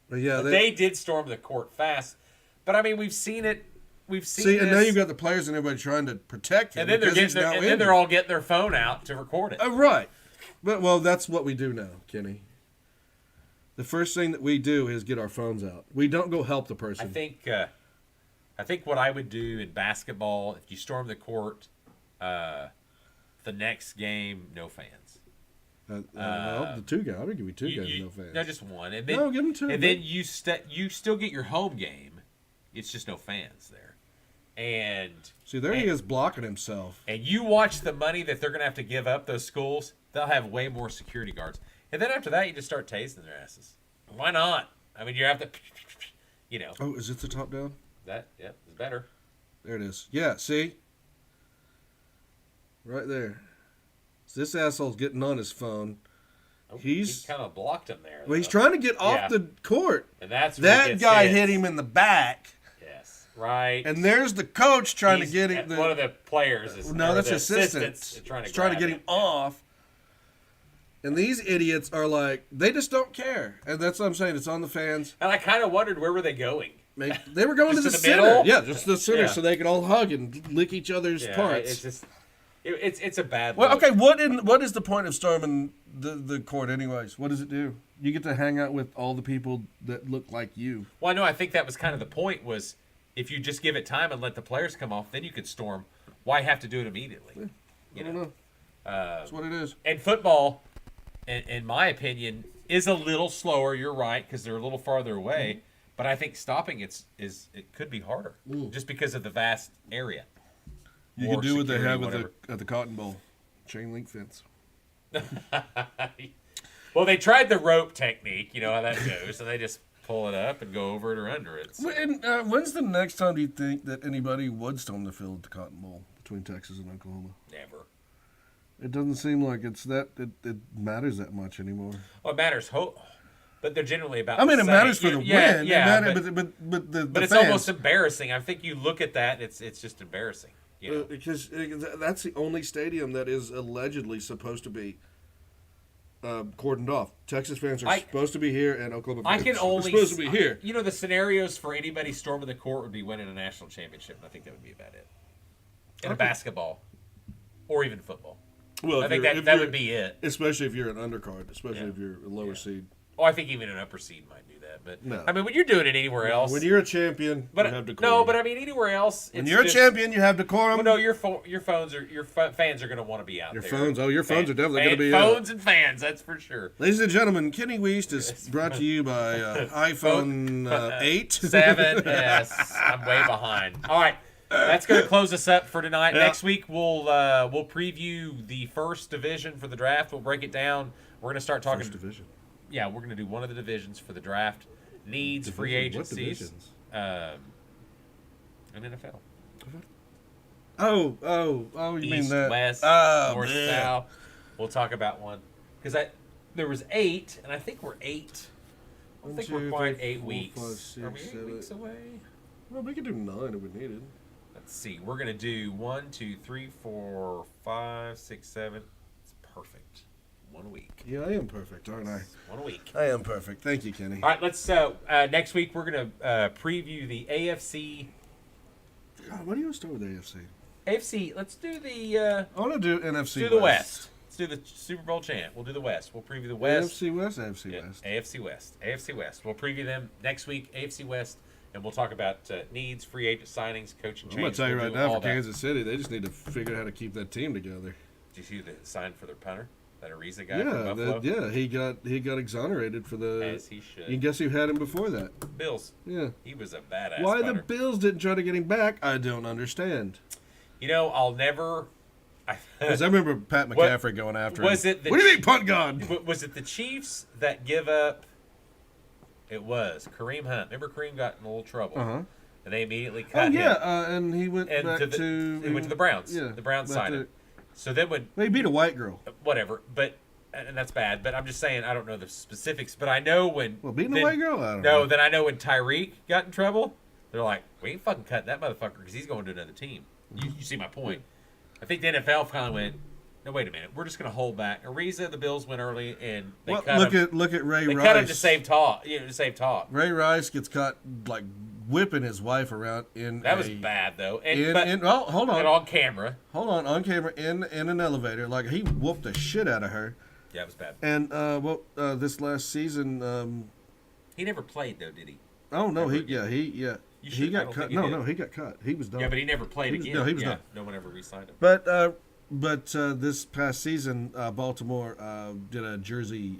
But yeah, they did storm the court fast. But I mean, we've seen it. We've seen. See, this. and now you've got the players and everybody trying to protect him. And then they're all getting their phone out to record it. Oh, right. But that's what we do now, Kenny. The first thing that we do is get our phones out. We don't go help the person. I think what I would do in basketball, if you storm the court, the next game, no fans. The two guys. I'm gonna give you two guys, no fans. No, just one. And then, no, give them two. And then you still get your home game. It's just no fans there. And see, there he is blocking himself. And you watch the money that they're gonna have to give up. Those schools, they'll have way more security guards. And then after that, you just start tasting their asses. Why not? I mean, you have to, you know. Oh, is it the top down? It's better. There it is. Yeah, see? Right there. So this asshole's getting on his phone. Oh, he kind of blocked him there. Well, he's trying to get off the court. And that's that guy hit him in the back. Yes, right. And there's the coach trying to get him. One of the players is that's assistants trying to get him off. And these idiots are like, they just don't care. And that's what I'm saying. It's on the fans. And I kind of wondered, where were they going? They were going to the center. Middle? Yeah, just the center so they could all hug and lick each other's parts. It's just, it's a bad Well, look. okay, what is the point of storming the court anyways? What does it do? You get to hang out with all the people that look like you. Well, no, I think that was kind of the point was if you just give it time and let the players come off, then you could storm. Why have to do it immediately? I don't know. That's what it is. And football, in my opinion, is a little slower. You're right, because they're a little farther away. Mm-hmm. But I think stopping it could be harder just because of the vast area. You can do what they have at the Cotton Bowl, chain link fence. Well, they tried the rope technique. You know how that goes, and they just pull it up and go over it or under it. So. And when's the next time do you think that anybody would storm the field at the Cotton Bowl between Texas and Oklahoma? Never. It doesn't seem like it matters that much anymore. Well, it matters. But they're generally about. I mean, the it same. matters for the win. Yeah, but it's fans. almost embarrassing. I think you look at that, and it's just embarrassing. You know? Because that's the only stadium that is allegedly supposed to be cordoned off. Texas fans are supposed to be here, and Oklahoma fans are supposed to be here. You know, the scenarios for anybody storming the court would be winning a national championship, and I think that would be about it. In a basketball, or even football. Well, I think that would be it. Especially if you're an undercard, especially if you're a lower seed. Oh, I think even an upper seed might do that. But no. I mean, when you're doing it anywhere else, when you're a champion, you have decorum. No, but I mean anywhere else. When you're a champion, you have decorum. Well, no, your fans are going to want to be out there. Your phones are definitely going to be out. Phones and fans, that's for sure. Ladies and gentlemen, Kenny Weast is brought to you by iPhone 8, 7. Yes, I'm way behind. All right. That's going to close us up for tonight. Yeah. Next week we'll preview the first division for the draft. We'll break it down. We're going to start talking. First division. Yeah, we're going to do one of the divisions for the draft. Needs, free agencies, and NFL. Oh! You mean that? West, North, South. We'll talk about one because there was 8, and I think we're 8. I don't think we're quite 8 weeks. 5, 6, Are we 8 weeks away? Well, we could do 9 if we needed. Let's see. We're gonna do 1, 2, 3, 4, 5, 6, 7. It's perfect. 1 week. Yeah, I am perfect, aren't I? 1 week. I am perfect. Thank you, Kenny. All right, let's. Next week we're gonna preview the AFC. God, why do you always start with AFC? AFC. Let's do the. I want to do NFC. Let's do the West. Let's do the Super Bowl champ. We'll do the West. We'll preview the West. AFC West. AFC West. AFC West. AFC West. We'll preview them next week. AFC West. And we'll talk about needs, free agent signings, coaching changes. I'm going to tell you right now, for Kansas City, they just need to figure out how to keep that team together. Did you see the sign for their punter? That Ariza guy from Buffalo? He got exonerated for the... As he should. You guess who had him before that? Bills. Yeah. He was a badass Why punter. the Bills didn't try to get him back, I don't understand. You know, I'll never... Because I remember Pat McCaffrey going after him. What do you mean, punt God? Was it the Chiefs that give up... It was Kareem Hunt. Remember Kareem got in a little trouble? Uh-huh. And they immediately cut him. And he went back to... He went to the Browns. Yeah. The Browns signed him. So then when... He beat a white girl. Whatever. But... And that's bad. But I'm just saying, I don't know the specifics. But I know when... Well, beating a white girl? I don't know. No, then I know when Tyreek got in trouble. they're like, we ain't fucking cutting that motherfucker because he's going to another team. You see my point? I think the NFL finally went, no, wait a minute. We're just going to hold back. Ariza, the Bills went early, and they cut him. Look at Ray They Rice. cut him to save talk. To save talk. Ray Rice gets caught like whipping his wife around in. That was bad though. Hold on. And on camera. On camera in an elevator, like he whooped the shit out of her. Yeah, it was bad. And this last season, he never played though, did he? Oh no, he got I cut. don't think No, he got cut. He was done. Yeah, but he never played again. No, he was done. No one ever re-signed him. But this past season, Baltimore did a jersey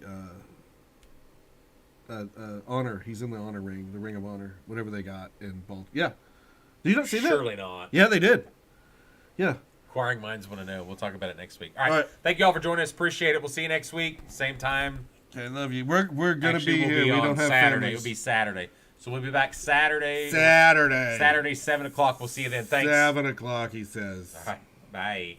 honor. He's in the honor ring, the Ring of Honor, whatever they got in Baltimore. Yeah, did you not see that? Surely not. Yeah, they did. Yeah. Inquiring minds want to know. We'll talk about it next week. All right. All right. Thank you all for joining us. Appreciate it. We'll see you next week, same time. Okay, love you. We're gonna Actually, be we'll here. be We on don't have Saturday. families. It'll be Saturday. So we'll be back Saturday. Saturday, 7 o'clock. We'll see you then. Thanks. 7 o'clock. He says. All right. Bye.